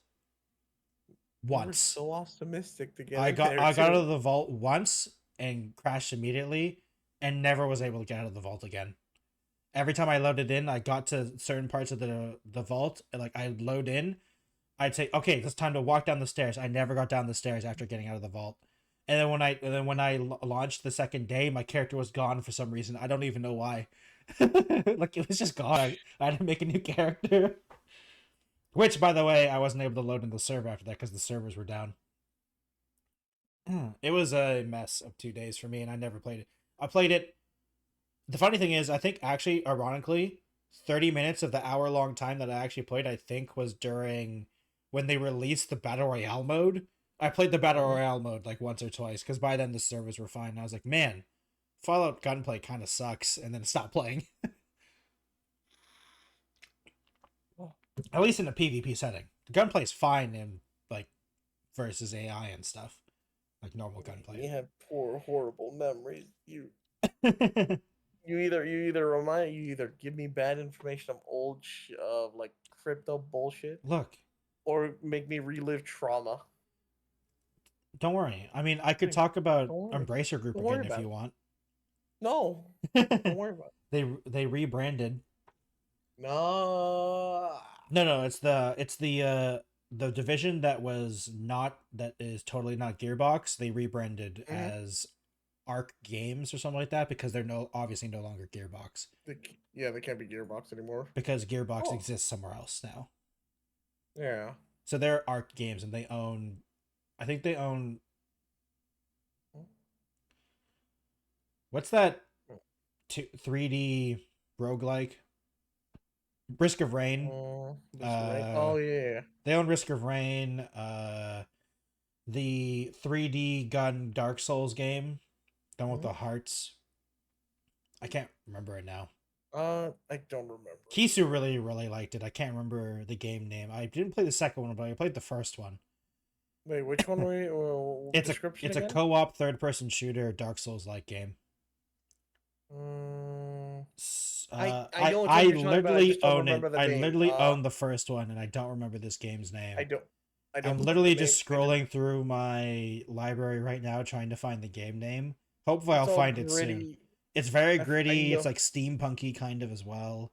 once. You were so optimistic to get I got out of the vault once and crashed immediately and never was able to get out of the vault again. Every time I loaded in, I got to certain parts of the vault, and like I'd load in, I'd say, okay, it's time to walk down the stairs. I never got down the stairs after getting out of the vault. And then when I launched the second day, my character was gone for some reason. I don't even know why. Like, it was just gone. I had to make a new character. Which, by the way, I wasn't able to load in the server after that because the servers were down. It was a mess of 2 days for me, and I never played it. I played it. The funny thing is, I think actually, ironically, 30 minutes of the hour-long time that I actually played, I think, was during when they released the Battle Royale mode. I played the Battle Royale mode like once or twice, because by then the servers were fine. And I was like, man, Fallout gunplay kind of sucks, and then stopped playing. At least in a PvP setting. The gunplay is fine in, like, versus AI and stuff. Like normal gunplay. You have poor, horrible memories. You either give me bad information of old like crypto bullshit. Look. Or make me relive trauma. Don't worry. I mean, I could talk about Embracer Group again if you want. No. Don't worry about it. They rebranded. No. No, it's the division that is totally not Gearbox. They rebranded as Arc Games or something like that because they're obviously no longer Gearbox. They can't be Gearbox anymore. Because Gearbox exists somewhere else now. Yeah. So they're Arc Games, and I think they own. What's that 3D roguelike? Risk of Rain. Oh yeah. They own Risk of Rain. The 3D gun Dark Souls game, done with the hearts. I can't remember it now. I don't remember. Kisu really liked it. I can't remember the game name. I didn't play the second one, but I played the first one. Wait, which one were you? It's a co-op third-person shooter Dark Souls-like game. I literally own it. I literally own the first one, and I don't remember this game's name. I'm literally just scrolling through my library right now, trying to find the game name. Hopefully, I'll find it soon. It's very gritty. It's like steampunky kind of as well.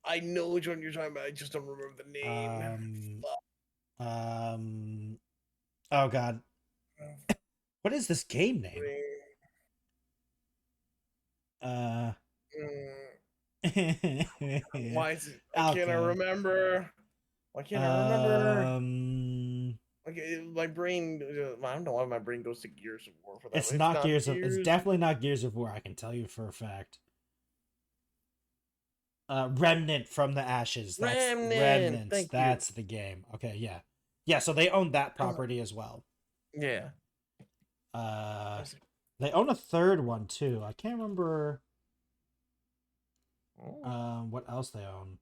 I know which one you're talking about. I just don't remember the name. Oh God, what is this game name? Why is it? Why can't I remember? Okay, my brain. I don't know why my brain goes to Gears of War for that. It's not Gears of. It's definitely not Gears of War. I can tell you for a fact. Remnant from the Ashes. Remnant. That's the game. Okay, yeah. So they own that property as well. Yeah. They own a third one too. I can't remember. What else they own?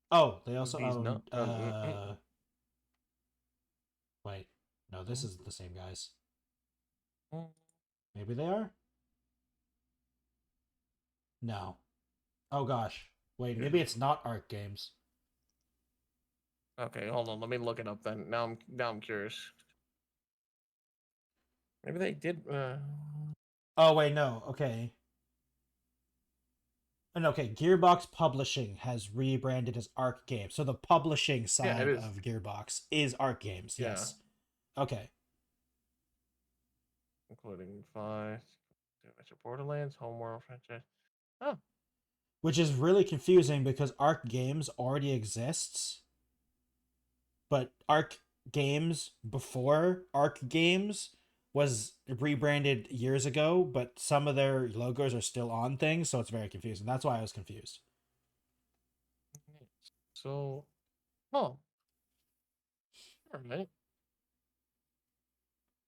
Oh, they also own. Wait, no, this isn't the same guys. Maybe they are. No. Oh gosh. Wait, maybe it's not Arc Games. Okay, hold on. Let me look it up then. Now I'm curious. Maybe they did. Oh wait, no. Okay. And okay, Gearbox Publishing has rebranded as Arc Games. So the publishing side of Gearbox is Arc Games. Yes. Yeah. Okay. Including 5 Borderlands, Homeworld franchise. Oh. Which is really confusing because Arc Games already exists. But Arc Games before Arc Games was rebranded years ago, but some of their logos are still on things, so it's very confusing. That's why I was confused. So, all right.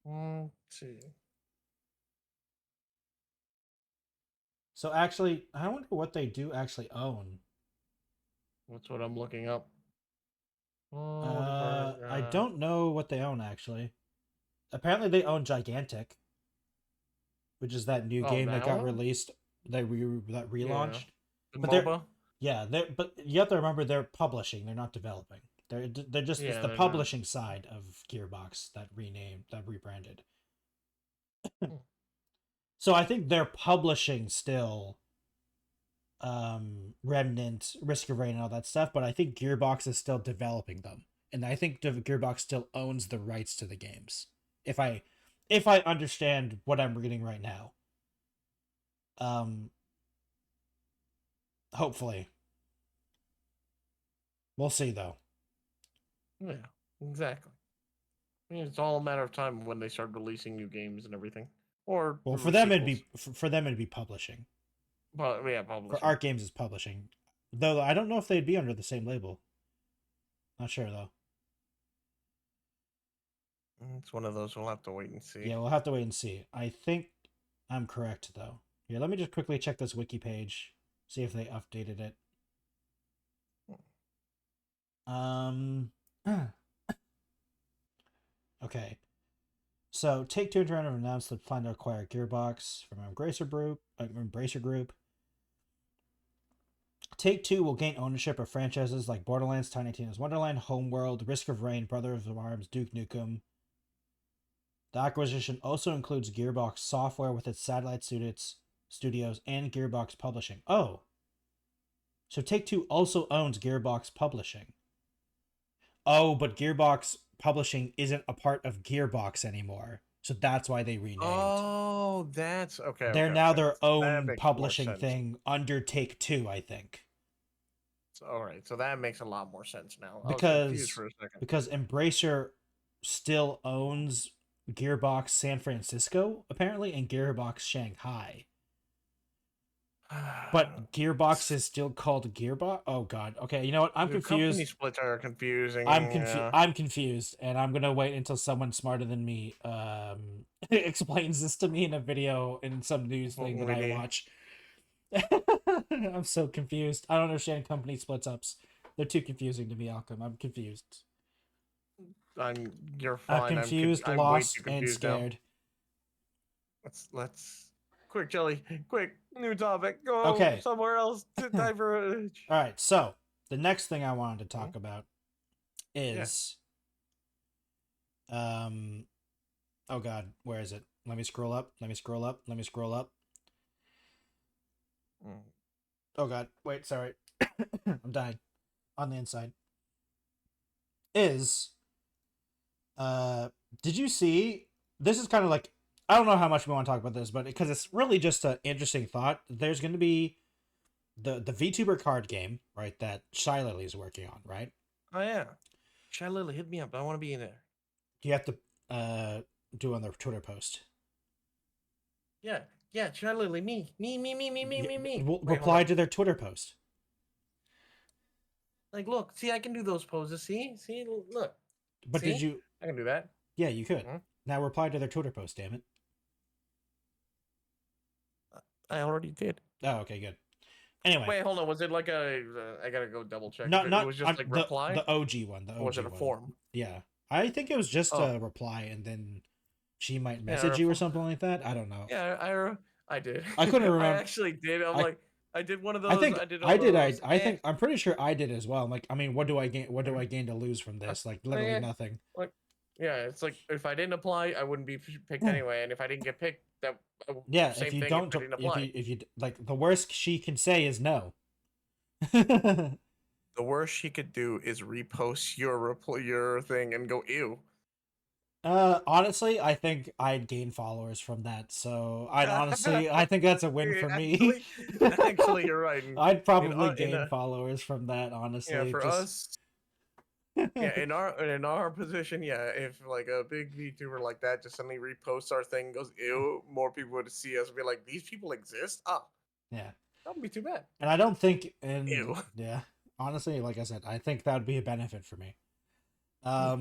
Let's see. So actually, I wonder what they do actually own. That's what I'm looking up. I don't know what they own actually. Apparently they own Gigantic, which is that new game that got released, that relaunched. Yeah. But you have to remember they're publishing, they're not developing. They're just it's the publishing side of Gearbox that rebranded. So I think they're publishing still Remnant, Risk of Rain, and all that stuff, but I think Gearbox is still developing them, and I think the Gearbox still owns the rights to the games. If I understand what I'm reading right now. Hopefully. We'll see though. Yeah, exactly. I mean, it's all a matter of time when they start releasing new games and everything. Or well, for them it'd be publishing. But yeah, publishing. For Art Games is publishing. Though I don't know if they'd be under the same label. Not sure though. It's one of those we'll have to wait and see. Yeah, we'll have to wait and see. I think I'm correct though. Yeah, let me just quickly check this wiki page, see if they updated it. Okay. So, Take-Two Interactive announced the plan to acquire Gearbox from Embracer Group. Take-Two will gain ownership of franchises like Borderlands, Tiny Tina's Wonderland, Homeworld, Risk of Rain, Brothers of Arms, Duke Nukem. The acquisition also includes Gearbox Software with its satellite studios and Gearbox Publishing. Oh! So Take-Two also owns Gearbox Publishing. Oh, but Gearbox Publishing isn't a part of Gearbox anymore. So that's why they renamed. Oh, that's okay. They're now their own publishing thing under Take-Two, I think. So, all right, so that makes a lot more sense now. Because Embracer still owns Gearbox San Francisco, apparently, and Gearbox Shanghai. But Gearbox is still called Gearbox? Oh, God. Okay, you know what? I'm confused. Company splits are confusing. I'm confused, and I'm going to wait until someone smarter than me explains this to me in a video in some news thing that I watch. I'm so confused. I don't understand company splits-ups. They're too confusing to me, Alchem. I'm confused. You're fine. I'm confused, lost, and scared. Now. Let's... Quick, Jelly. Quick. New topic. Go somewhere else to diverge. All right. So the next thing I wanted to talk about is, oh God, where is it? Let me scroll up. Oh God, wait, sorry. I'm dying on the inside. Did you see, this is kind of like, I don't know how much we want to talk about this, but because it's really just an interesting thought. There's going to be the VTuber card game, right? That Shy Lily is working on, right? Oh yeah, Shy Lily, hit me up. I want to be in there. You have to do on their Twitter post. Yeah, Shy Lily, me. Reply to their Twitter post. Like, look, see, I can do those poses. See, look. But see? Did you? I can do that. Yeah, you could. Mm-hmm. Now reply to their Twitter post, damn it. I already did. Oh, okay, good. Anyway. Wait, hold on. Was it like I gotta go double check. Not, it was just like reply? The OG one. Or was it a form? Yeah. I think it was just a reply and then she might message you or something like that. I don't know. Yeah, I did. I couldn't remember. I actually did. I did one of those. I'm pretty sure I did as well. I'm like, I mean, what do I gain? What do I gain to lose from this? Like literally nothing. Yeah, it's like if I didn't apply, I wouldn't be picked anyway, and if I didn't get picked, that same if you thing don't, if you like, the worst she can say is no. The worst she could do is repost your thing and go ew. Honestly, I think I'd gain followers from that. So I think that's a win for me. Actually, you're right. I'd probably gain followers from that. Honestly, yeah, for us. Yeah, in our position, yeah, if like a big VTuber like that just suddenly reposts our thing and goes ew, more people would see us and be like, these people exist? Oh. Yeah. That wouldn't be too bad. And I don't think ew. Yeah. Honestly, like I said, I think that would be a benefit for me. I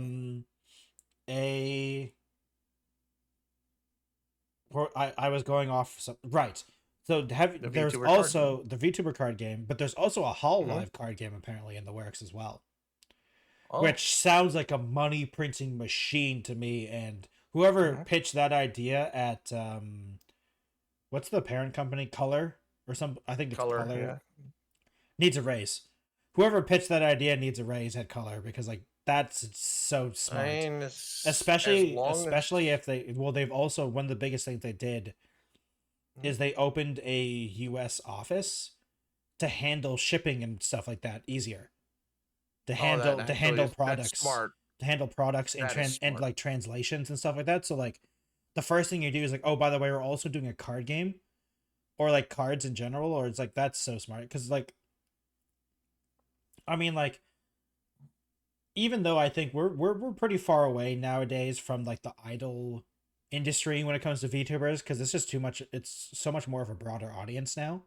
was going off right. So there's also the VTuber card game, but there's also a Hololive card game apparently in the works as well. Which sounds like a money printing machine to me, and whoever pitched that idea at what's the parent company, Color or some, I think it's Color. Needs a raise. Whoever pitched that idea needs a raise at Color, because like that's so smart. I mean, especially if they've also, one of the biggest things they did is they opened a US office to handle shipping and stuff like that easier. handle products, that's smart. to handle products and like translations and stuff like that. So like the first thing you do is like, oh, by the way, we're also doing a card game, or like cards in general, or it's like, that's so smart. Because like, I mean, like, even though I think we're pretty far away nowadays from like the idol industry when it comes to VTubers, because it's just too much. It's so much more of a broader audience now.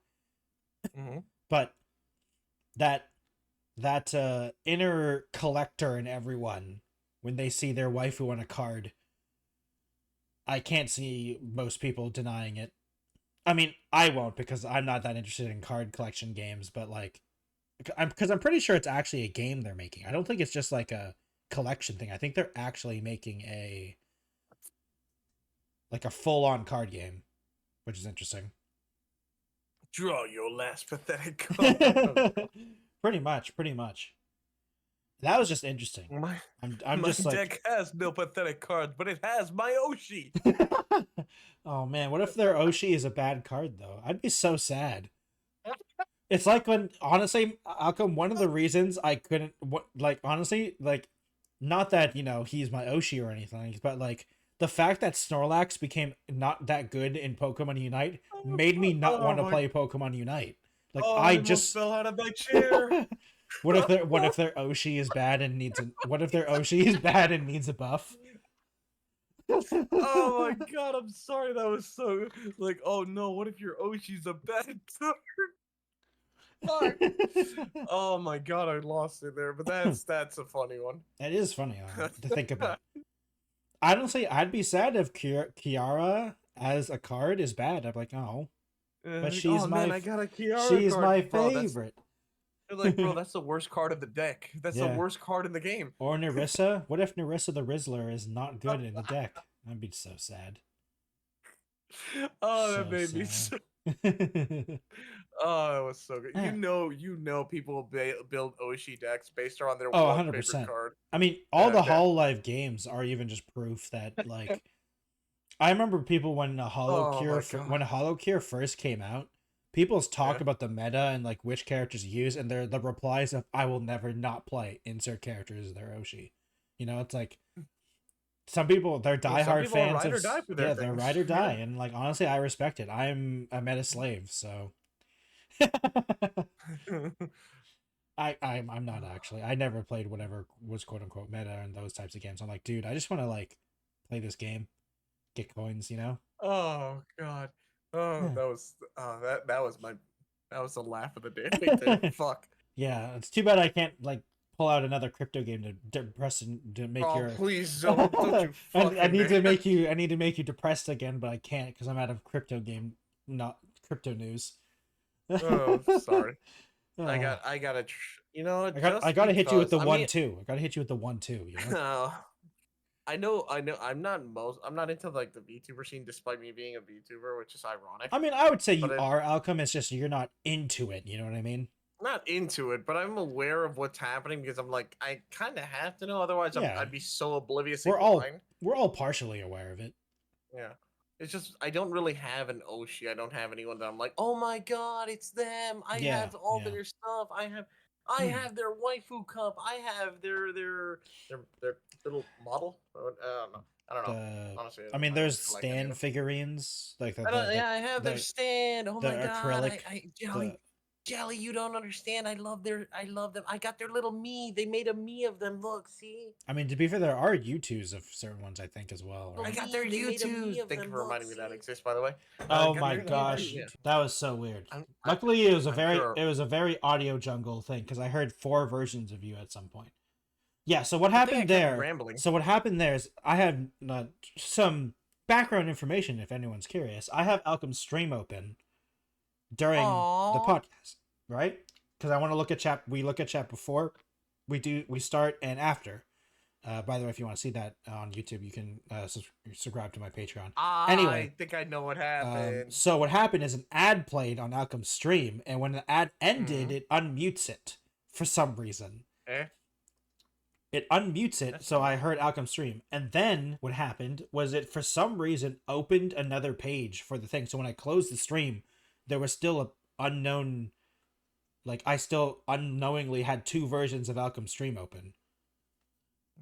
Mm-hmm. But that inner collector in everyone, when they see their waifu on a card, I can't see most people denying it. I mean, I won't, because I'm not that interested in card collection games, but like, I'm pretty sure it's actually a game they're making. I don't think it's just like a collection thing. I think they're actually making a full-on card game, which is interesting. Draw your last pathetic card. Pretty much. That was just interesting. I'm just like, deck has no pathetic cards, but it has my Oshi. Oh man, what if their Oshi is a bad card though? I'd be so sad. It's like when, honestly, Alchem, one of the reasons I couldn't, honestly, like, not that, you know, he's my Oshi or anything, but like the fact that Snorlax became not that good in Pokemon Unite made me not want to play Pokemon Unite. Like, I just fell out of my chair. What if their Oshi is bad and needs a buff? Oh my god, I'm sorry. That was so like, oh no, what if your Oshi's a bad card? Oh my god, I lost it there, but that's a funny one. It is funny to think about. Honestly, I'd be sad if Kiara as a card is bad. I'm like, oh, but she's I got a Kiara she's card. my favorite. You're like, bro, that's the worst card of the deck. That's the worst card in the game. Or Nerissa. What if Nerissa the Rizzler is not good in the deck? I'd be so sad. Oh, that made me so. Oh, that was so good. You know, people build Oshi decks based on their 100% card. I mean, all the Hololive games are even just proof that, like, I remember people when Hollow Cure first came out, people's talk about the meta and like which characters use, and the replies of "I will never not play insert characters" their Oshi. You know, it's like some people, they're diehard fans. They're ride or die, and like honestly, I respect it. I'm a meta slave, so. I'm not actually. I never played whatever was quote unquote meta and those types of games. I'm like, dude, I just want to like play this game, get coins, you know. Oh god. Oh, that was the laugh of the day right there. Fuck. Yeah, it's too bad I can't like pull out another crypto game to depress and to make your. Please don't you fucking. I need to make you depressed again, but I can't because I'm out of crypto game, not crypto news. Oh, sorry. I gotta. You know. I gotta hit you with the 1-2. I gotta hit you with the 1-2. You know. I know. I'm not into like the VTuber scene, despite me being a VTuber, which is ironic. I mean, I would say you are, Alchem. It's just you're not into it. You know what I mean? I'm not into it, but I'm aware of what's happening because I'm like, I kind of have to know. Otherwise, I'd be so oblivious. We're all partially aware of it. Yeah. It's just I don't really have an Oshi. I don't have anyone that I'm like, oh my god, it's them. I have all their stuff. I have their waifu cup. I have their little model. I don't know. Honestly, I mean, there's stand figurines like that. I have their stand. Oh my god, acrylic. Jelly, you don't understand. I love them. I got their little me. They made a me of them. Look, see. I mean, to be fair, there are U2s of certain ones, I think, as well. Right? I got their U2s. Thank you for reminding me that exists, by the way. Oh my gosh, that was so weird. Luckily, it was a very audio jungle thing because I heard 4 versions of you at some point. Yeah. So what happened there? So what happened there is I have some background information if anyone's curious. I have Alchem's stream open during the podcast, right? Because I want to look at chat. We look at chat before we start and after. By the way, if you want to see that on YouTube, you can subscribe to my Patreon. Anyway, I think I know what happened. So what happened is an ad played on Alchem's stream, and when the ad ended, it unmutes it for some reason. It unmutes it, so I heard Alchem's stream. And then what happened was it, for some reason, opened another page for the thing. So when I closed the stream, there was still a unknown Like, I still unknowingly had 2 versions of Alchem's stream open.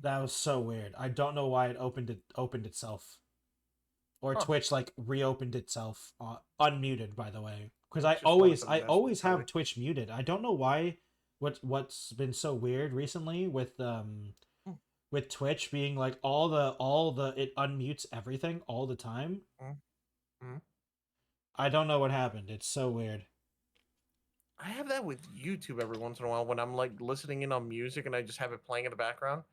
That was so weird. I don't know why it opened itself. Or Twitch, like, reopened itself. Unmuted, by the way. Because I always have Twitch muted. I don't know why. What's been so weird recently with Twitch being like all the it unmutes everything all the time. I don't know what happened. It's so weird. I have that with YouTube every once in a while when I'm like listening in on music and I just have it playing in the background.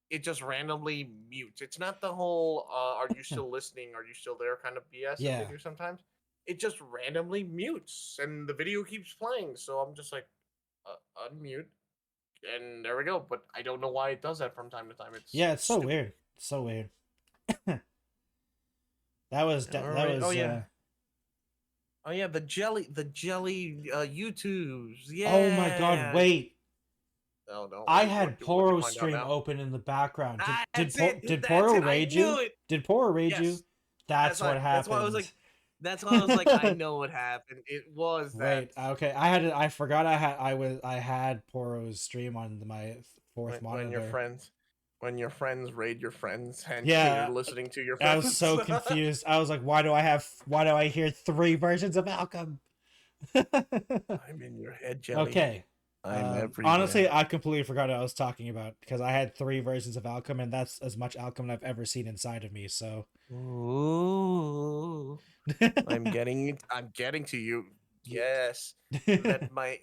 It just randomly mutes. It's not the whole "Are you still listening? Are you still there?" kind of BS that they do sometimes. It just randomly mutes and the video keeps playing. So I'm just like, unmute, and there we go. But I don't know why it does that from time to time. It's so weird. It's so weird. that was. Oh yeah, the jelly YouTubes. Yeah. Oh my god! Wait. No. I had Poro's stream open in the background. Did Poro raid you? Did Poro raid you? That's what happened. That's why I was like, I know what happened. It was that. Wait, okay. I forgot I had Poro's stream on my fourth monitor. When your friends raid your friends and you're listening to your friends. I was so confused. I was like, why do I hear 3 versions of Alchem? I'm in your head, Jelly. Okay. I'm everywhere. Honestly, I completely forgot what I was talking about because I had 3 versions of Alchem, and that's as much Alchem I've ever seen inside of me. So, ooh, I'm getting to you. Yes, let my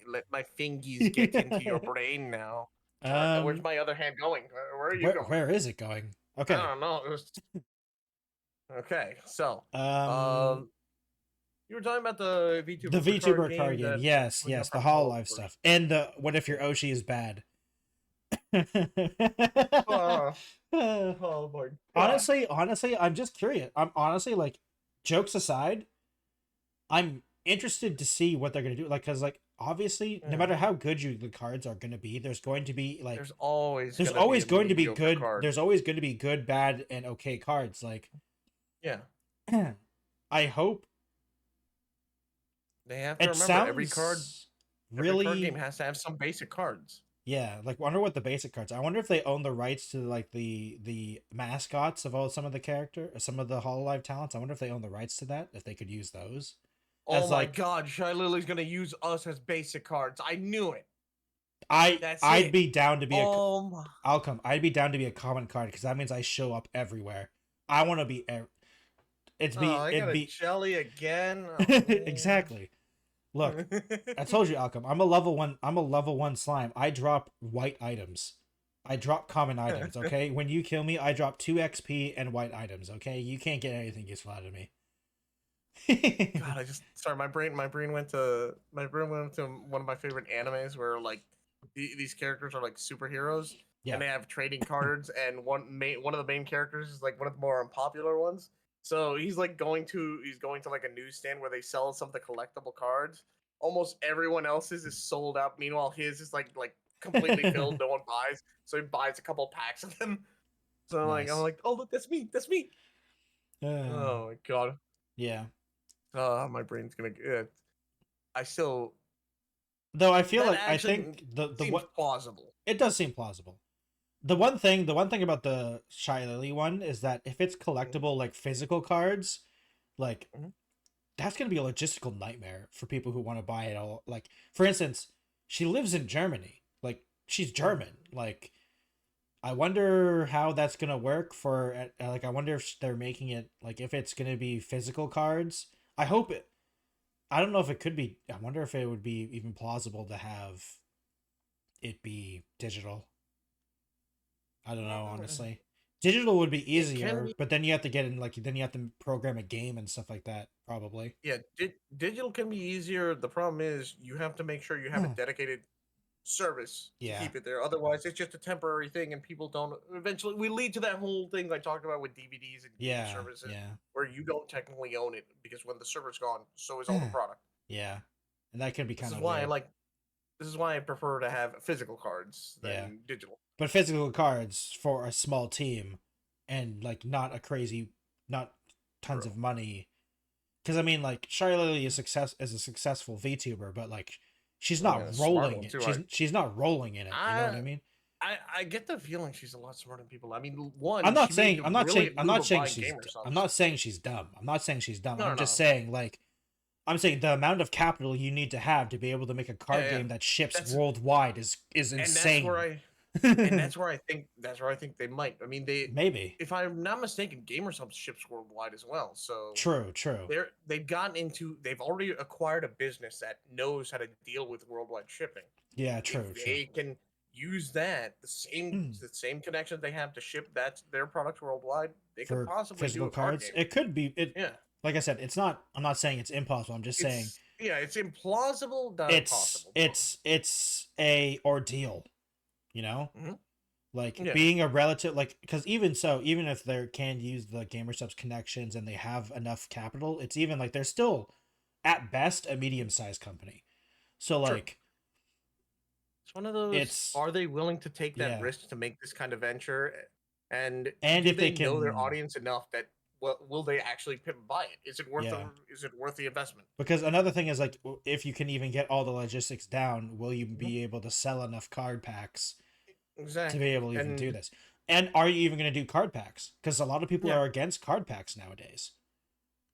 fingies get into your brain now. Where's my other hand going? Where are you going? Where is it going? Okay, I don't know. Okay, so you were talking about the VTuber card game. Yes, the Hololive stuff, and the what if your Oshi is bad. Oh my God. Honestly, I'm just curious. I'm honestly like, jokes aside, I'm interested to see what they're gonna do. Like, cause like obviously, no matter how good the cards are gonna be, there's going to be like there's always going to be good. There's always going to be good, bad, and okay cards. Like, I hope. They have to remember every card game has to have some basic cards. Yeah, like wonder what the basic cards. I wonder if they own the rights to like the mascots of some of the Hololive talents. I wonder if they own the rights to that. If they could use those. Oh my God, Shy Lily's gonna use us as basic cards. I knew it. I'd be down to be Alchem. I'd be down to be a common card because that means I show up everywhere. I want to be. It'd be Jelly again. Oh, exactly. Look, I told you, Alchem. I'm a level 1 slime. I drop white items. I drop common items. Okay, when you kill me, I drop 2 XP and white items. Okay, you can't get anything useful out of me. God, my brain went to one of my favorite animes where like these characters are like superheroes and they have trading cards, and one of the main characters is like one of the more unpopular ones. So he's going to like a newsstand where they sell some of the collectible cards. Almost everyone else's is sold out. Meanwhile, his is like completely filled. No one buys. So he buys a couple packs of them. So nice. I'm like, oh look, that's me. Oh my God. Yeah. My brain's gonna. I still. Though I feel like I think the plausible. It does seem plausible. The one thing about the Shy Lily one is that if it's collectible, like physical cards, like that's gonna be a logistical nightmare for people who want to buy it all. Like, for instance, she lives in Germany. Like, she's German. Like, I wonder how that's gonna work for. Like, I wonder if they're making it like if it's gonna be physical cards. I hope it. I don't know if it could be. I wonder if it would be even plausible to have it be digital. I don't know, honestly. Digital would be easier, but then you have to get in, like, then you have to program a game and stuff like that, probably. Yeah, digital can be easier. The problem is you have to make sure you have a dedicated service to keep it there. Otherwise, it's just a temporary thing, and people don't. Eventually, we lead to that whole thing I talked about with DVDs and services, where you don't technically own it because when the server's gone, so is all the product. Yeah, and that can be kind of. This is why I prefer to have physical cards than digital. But physical cards for a small team, and like not tons of money, because I mean, like, Shy Lily is a successful VTuber, but like she's not rolling it. Too, She's not rolling in it. You know what I mean? I get the feeling she's a lot smarter than people. I mean, one. I'm not saying she's dumb. I'm not saying she's dumb. I'm just saying I'm saying the amount of capital you need to have to be able to make a card game that ships worldwide is insane. And that's where I think they might. I mean, maybe, if I'm not mistaken, Gamersub ships worldwide as well. So true. They've already acquired a business that knows how to deal with worldwide shipping. Yeah, true. They can use that the same connections they have to ship their products worldwide. They could possibly do a cards. Card game. It could be. Like I said, it's not. I'm not saying it's impossible. I'm just saying. Yeah, it's implausible. Not impossible. It's a ordeal. You know, Mm-hmm. Being a relative, because even if they can use the Gamersub's connections and they have enough capital, it's even they're still at best a medium-sized company. So True. It's one of those. Are they willing to take that risk to make this kind of venture? And if they can know their audience enough that will they actually buy it? Is it worth the investment? Because another thing is if you can even get all the logistics down, will you be able to sell enough card packs to be able to even do this? And are you even going to do card packs? Because a lot of people are against card packs nowadays.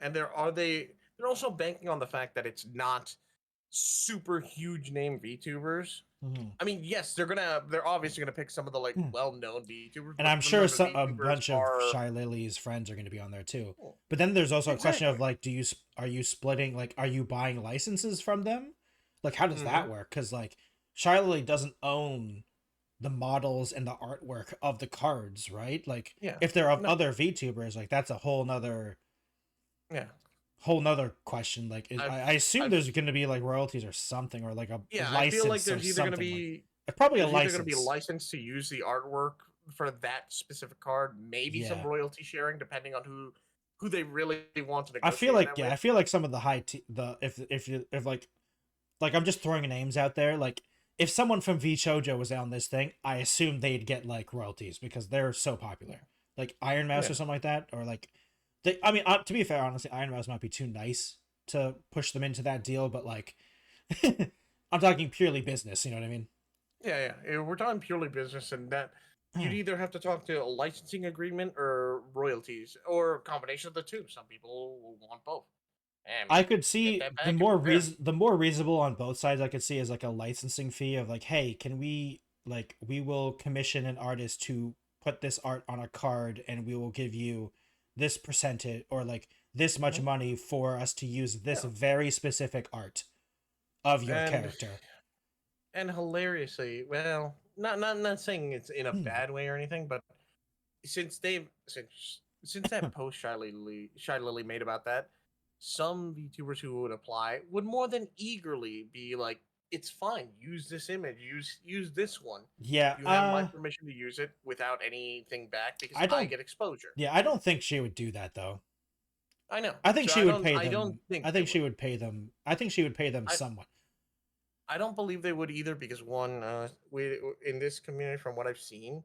And they're also banking on the fact that it's not super huge name VTubers. Mm-hmm. I mean, yes, they're obviously gonna pick some of the well-known VTubers, and I'm sure a bunch of Shy Lily's friends are going to be on there too. But then there's also a question of are you splitting? Are you buying licenses from them? How does that work? Because Shy Lily doesn't own the models and the artwork of the cards, right? If they're of other VTubers, that's a whole nother question. I assume there's going to be royalties or something, or a license. I feel like there's either going to be probably a license. Either going to be a license to use the artwork for that specific card, maybe some royalty sharing depending on who they really want to negotiate. I feel like some of the if I'm just throwing names out there, if someone from VChojo was on this thing, I assume they'd get royalties because they're so popular, Iron Mouse or something like that, or to be fair, honestly, Iron Mouse might be too nice to push them into that deal, but I'm talking purely business, you know what I mean? Yeah. We're talking purely business, and that you'd either have to talk to a licensing agreement or royalties, or a combination of the two. Some people will want both. I could see the more reasonable on both sides I could see is a licensing fee of hey, can we we will commission an artist to put this art on a card and we will give you this percentage or this much money for us to use this very specific art of your character. And hilariously, well, not saying it's in a bad way or anything, but since that post Shy Lily made about that, some VTubers who would apply would more than eagerly be it's fine, use this image, use this one. Yeah, you have my permission to use it without anything back because I get exposure. Yeah, I don't think she would do that though. I know. I think she would pay them. I think she would pay them. I think she would pay them somewhat. I don't believe they would either because one, we in this community, from what I've seen,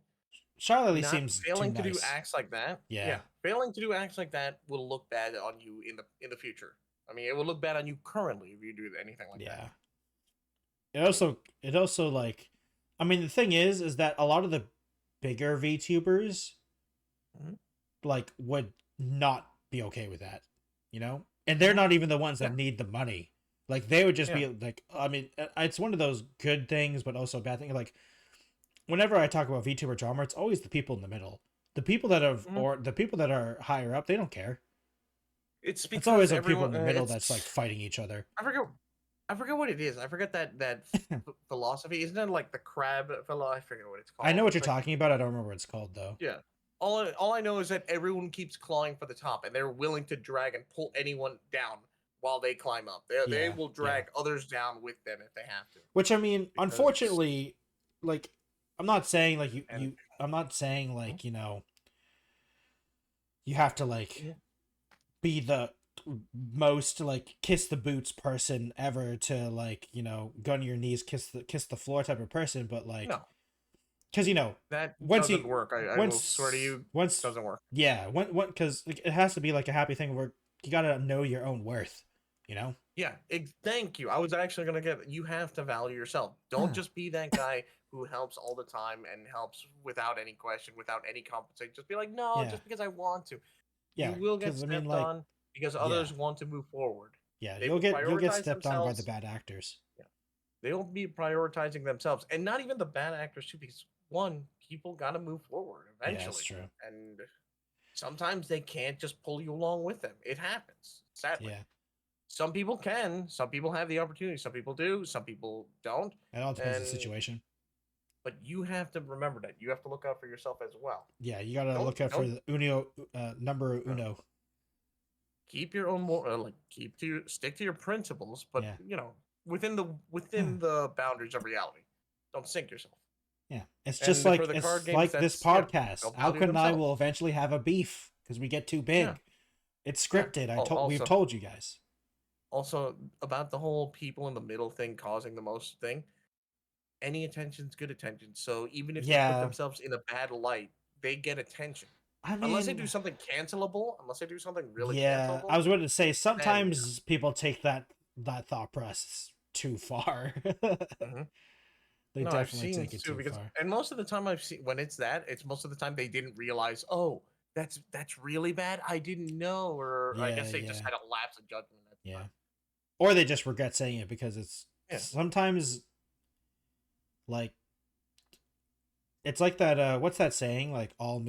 Shy Lily seems failing too to nice. do acts like that. Yeah, failing to do acts like that will look bad on you in the future. I mean, it will look bad on you currently if you do anything like that. It also I mean, the thing is that a lot of the bigger VTubers would not be okay with that, you know? And they're not even the ones that need the money. They would just be I mean, it's one of those good things, but also a bad thing. Whenever I talk about VTuber drama, it's always the people in the middle. The people that have, or the people that are higher up, they don't care. It's always the people in the middle that's fighting each other. I forget what it is. I forget that philosophy. Isn't it the crab philosophy? I forget what it's called. I know what you're talking about. I don't remember what it's called though. Yeah. All I know is that everyone keeps clawing for the top, and they're willing to drag and pull anyone down while they climb up. They will drag others down with them if they have to. Which I mean, unfortunately, I'm not saying I'm not saying you know, you have to be the most kiss the boots person ever to you know, go on your knees, kiss the floor type of person, but no. Because you know that doesn't work. I will swear to you, once it doesn't work. Yeah, because it has to be a happy thing where you gotta know your own worth, you know. Yeah, thank you. I was actually gonna get. You have to value yourself. Don't just be that guy who helps all the time and helps without any question, without any compensation. Just be like, no, Yeah. just because I want to. You Yeah, will get because I mean, stepped like, on because yeah, others want to move forward. yeah, They will you'll get prioritize stepped on by the themselves. bad actors. Yeah. They will be prioritizing themselves, and not even the bad actors too. Because one, people got to move forward Yeah, that's eventually, true. and sometimes they can't just pull you along with them. It happens, sadly. Yeah, Some people can. Some people have the opportunity. Some people do. Some people don't. it all depends on the And situation. but you have to remember that you have to look out for yourself as well. Yeah, you gotta Don't look out for don't the number uh, uno. keep your own like stick to your principles, but Yeah, within the boundaries of reality. Don't sink yourself. yeah. It's just And like for the card it's games, like this that's yeah, podcast. they'll value Alchem and I themselves. will eventually have a beef because we get too big. Yeah, It's yeah. scripted. We've Also, told you guys. also about the whole people in the middle thing causing the most thing. Any attention's good attention. So even if they put Yeah, themselves in a bad light, they get attention. I Unless they do mean, something cancelable, unless they do something really yeah, I cancelable, was going to say then yeah. sometimes people take that thought process too far. Mhm. They No, I've definitely seen take it too too because, far. and most of the time I've seen when it's most of the time they didn't realize. Oh, that's really bad. I didn't know, or I Yeah, guess they just yeah, had a lapse of judgment at the yeah. time. Or they just regret saying it because it's Yeah. sometimes like it's like that what's that saying, like all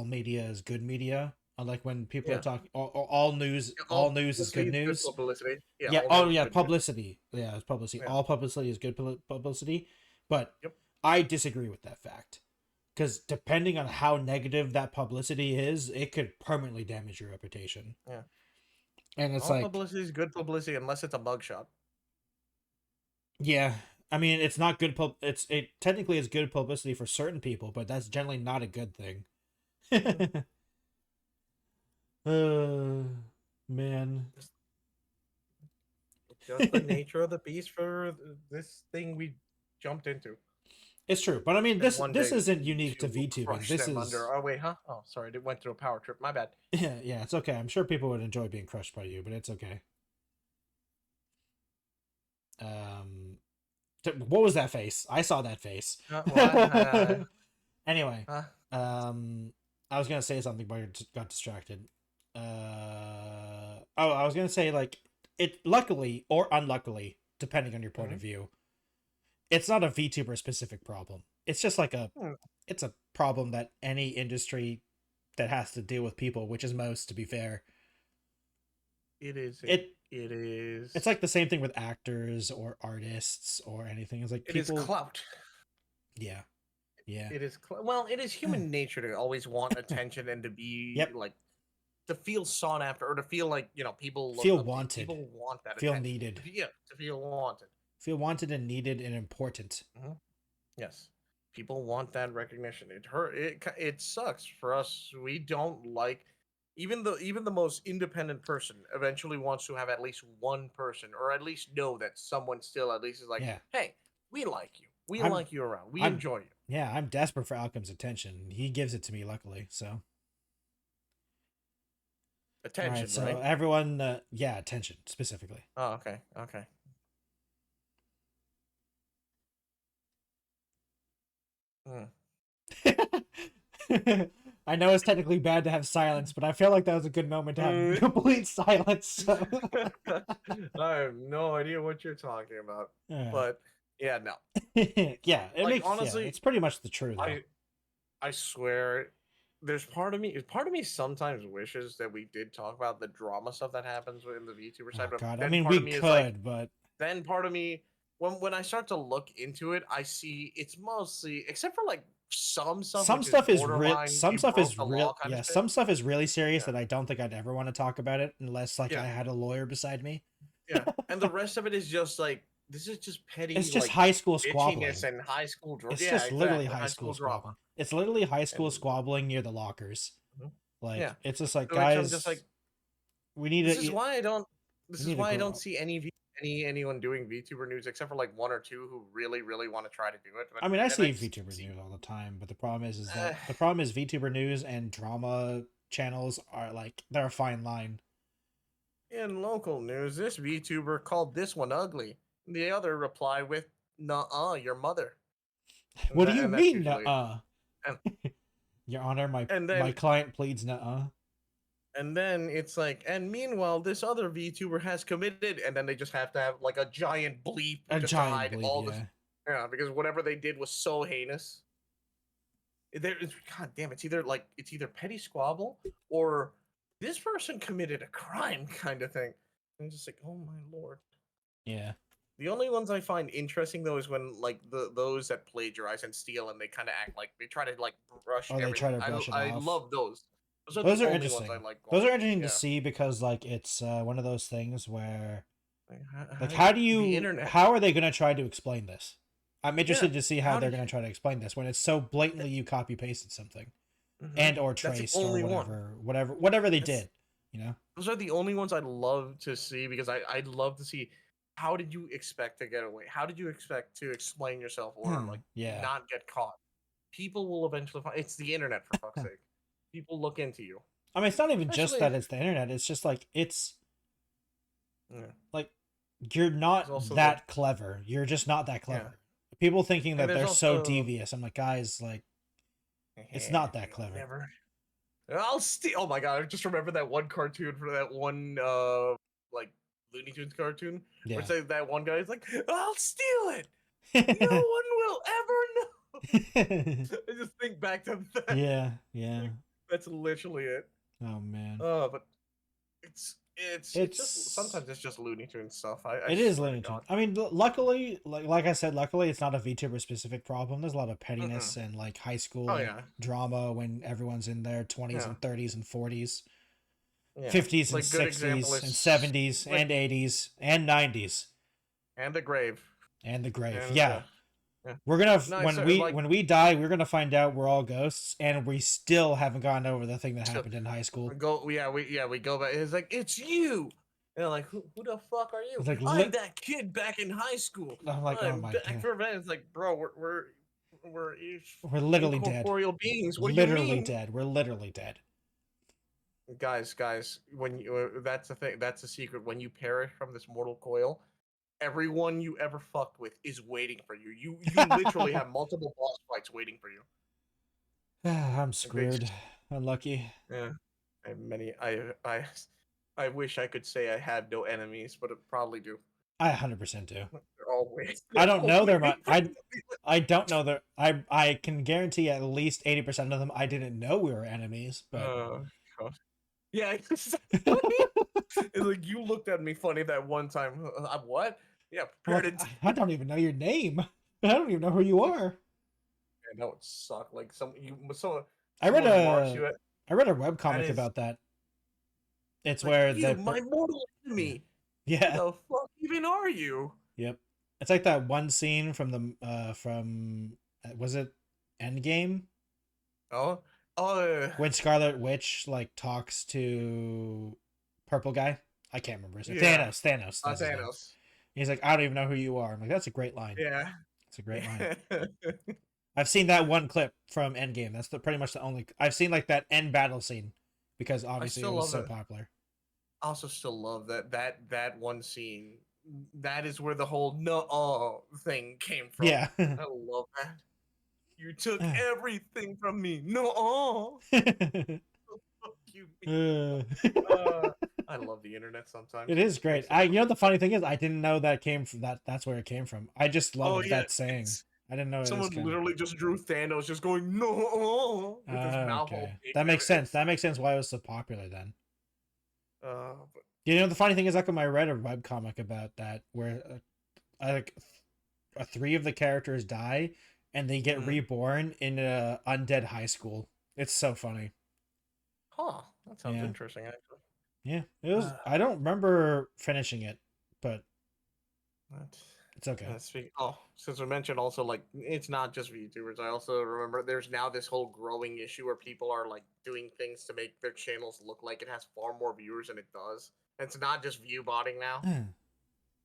media is good media, like when people are Yeah. talking Yeah, all all news is publicity good is good news. publicity. Yeah, Yeah, all oh news is yeah, good news. publicity, yeah, it's publicity, Yeah. all publicity is good publicity, but Yep. I disagree with that fact because depending on how negative that publicity is, it could permanently damage your reputation. Yeah. And it's All like, publicity is good publicity unless it's a mugshot. yeah, I mean, it's not good it technically is good publicity for certain people, but that's generally not a good thing. uh man. Just the nature of the beast for this thing we jumped into. It's true, but I mean, And this one this day isn't unique to to VTubing. crush This them is under. Oh wait, huh? Oh, sorry, it went through a power trip. My bad. yeah, it's okay. I'm sure people would enjoy being crushed by you, but it's okay. Um, what was that face? I saw that face. What? Anyway, Huh? I was gonna say something, but I got distracted. Oh, I was gonna say like it. Luckily or unluckily, depending on your point of view, it's not a VTuber specific problem. It's just like Hmm. it's a problem that any industry that has to deal with people, which is most, to be fair. It is. It It is. it's like the same thing with actors or artists or anything. It's like It is people. clout. Yeah, yeah. It is. Well, it is human nature to always want attention and to be Yep. like to feel sought after or to feel like people look Feel up to you. wanted. People want that Feel attention. needed. Yeah, to feel wanted. Feel wanted and needed and important. Yes, people want that recognition. It sucks for us. We don't like even the most independent person eventually wants to have at least one person or at least know that someone still at least is like, Yeah. hey, we like you. We I'm- like you around. We I'm- enjoy you. Yeah, I'm desperate for Alchem's attention. He gives it to me, luckily. So Attention, all right. So right? everyone, yeah, attention specifically. Oh, okay. Okay. I know it's technically bad to have silence, but I feel like that was a good moment to have complete silence. So. I have no idea what you're talking about. But yeah, no. Yeah, it Like, makes honestly, yeah, it's pretty much the truth. I swear there's part of me sometimes wishes that we did talk about the drama stuff that happens in the VTuber side. Oh, But God, I then mean, part we of me is could, like, but then part of me when I start to look into it, I see it's mostly except for like some stuff. some which stuff is real. borderline, Some you stuff broke is the law real. kind of Yeah, shit. some stuff is really serious Yeah. that I don't think I'd ever want to talk about it unless like Yeah. I had a lawyer beside me. Yeah, and the rest of it is just like this is just petty. It's just like, high school squabbling. bitchiness and high school drama. It's Yeah, just literally exactly, high school drama. squabbling. It's literally high school And- squabbling near the lockers. Mhm. Like Yeah. it's just like So, like, I'm guys, just like, we need this to. is why I don't. This we is need to why I grow don't up. see anyone doing VTuber news except for like one or two who really want to try to do it. But I mean, I then see just VTuber news all the time, but the problem is that the problem is VTuber news and drama channels are like they're a fine line. In local news, this VTuber called this one ugly. The other replied with, "Nuh-uh, your mother." What do you And that's mean, usually. nuh-uh? And, Your Honor, my and then client pleads nuh-uh. and then it's like, and meanwhile, this other VTuber has committed, and then they just have to have like a giant bleep A just giant to hide bleep, all yeah. this. Yeah, because whatever they did was so heinous. God damn, it's either petty squabble or this person committed a crime kind of thing. And I'm just like, oh my lord. Yeah. The only ones I find interesting though is when like those that plagiarize and steal and they kind of act like they try to like brush Or they try everything. to brush it I off. love those. Those the are only interesting. ones I like. Those are interesting to see because like it's one of those things where like how are they going to try to explain this? I'm interested to see how they're going to try to explain this when it's so blatantly you copy pasted something and or traced or whatever they did, you know. Those are the only ones I'd love to see because I'd love to see how did you expect to get away? How did you expect to explain yourself or not get caught? People will eventually find it's the internet for fuck's sake. People look into you. I mean, it's not even just that it's the internet. It's just like like you're not that clever. You're just not that clever. Yeah. People thinking that they're so devious. I'm like, guys, like, it's not that clever. Never. I'll steal. Oh my god! I just remember that one cartoon for that one like Looney Tunes cartoon. Yeah. Where it's that one guy is like, "I'll steal it. No one will ever know." I just think back to that. Yeah, yeah. That's literally it. Oh man. But it's just, sometimes it's just Looney Tunes stuff. It is Looney Tunes. I mean, luckily, like I said, luckily it's not a VTuber specific problem. There's a lot of pettiness and like high school drama when everyone's in their 20s and 30s and 40s, 50s and 60s and 70s and 80s and 90s, and the grave. Yeah. We're gonna when we die, we're gonna find out we're all ghosts, and we still haven't gotten over the thing that happened in high school. We go back. It's like it's you. And like who the fuck are you? Like, I'm that kid back in high school. I'm like, oh my god. It's like, bro, we're literally dead. Corporeal beings. What literally do you mean? Dead. We're literally dead. Guys, when you that's the thing. That's the secret. When you perish from this mortal coil, everyone you ever fucked with is waiting for you. You literally have multiple boss fights waiting for you. I'm screwed. Unlucky. Yeah. I have many. I wish I could say I have no enemies, but I probably do. I 100% do. They're always. I don't know they're my. I don't know that. I can guarantee at least 80% of them I didn't know we were enemies. But yeah, it's like you looked at me funny that one time. What? Yeah, I don't even know your name. I don't even know who you are. I know it sucked. Like I read a webcomic about that. It's like, where my mortal enemy. Yeah. The fuck even are you? Yep. It's like that one scene from the was it Endgame? Oh. When Scarlet Witch like talks to Purple Guy. I can't remember his name. Thanos. Thanos. He's like, I don't even know who you are. I'm like, that's a great line. Yeah. It's a great line. I've seen that one clip from Endgame. That's pretty much the only I've seen like that end battle scene because obviously it was so popular. I also still love that one scene. That is where the whole no thing came from. Yeah. I love that. You took everything from me. No. Fuck you. I love the internet sometimes. It is great. The funny thing is I didn't know that came from that. That's where it came from. I just love that saying. I didn't know. Someone literally just drew Thanos just going no. With his mouth all big. That makes sense. That makes sense why it was so popular then. But the funny thing is, like, I read a webcomic about that where like 3 of the characters die and they get reborn in a undead high school. It's so funny. Huh. That sounds interesting, actually. Yeah, it was. I don't remember finishing it, but it's okay. Since we mentioned also, like, it's not just VTubers. I also remember there's now this whole growing issue where people are like doing things to make their channels look like it has far more viewers than it does. It's not just view botting now.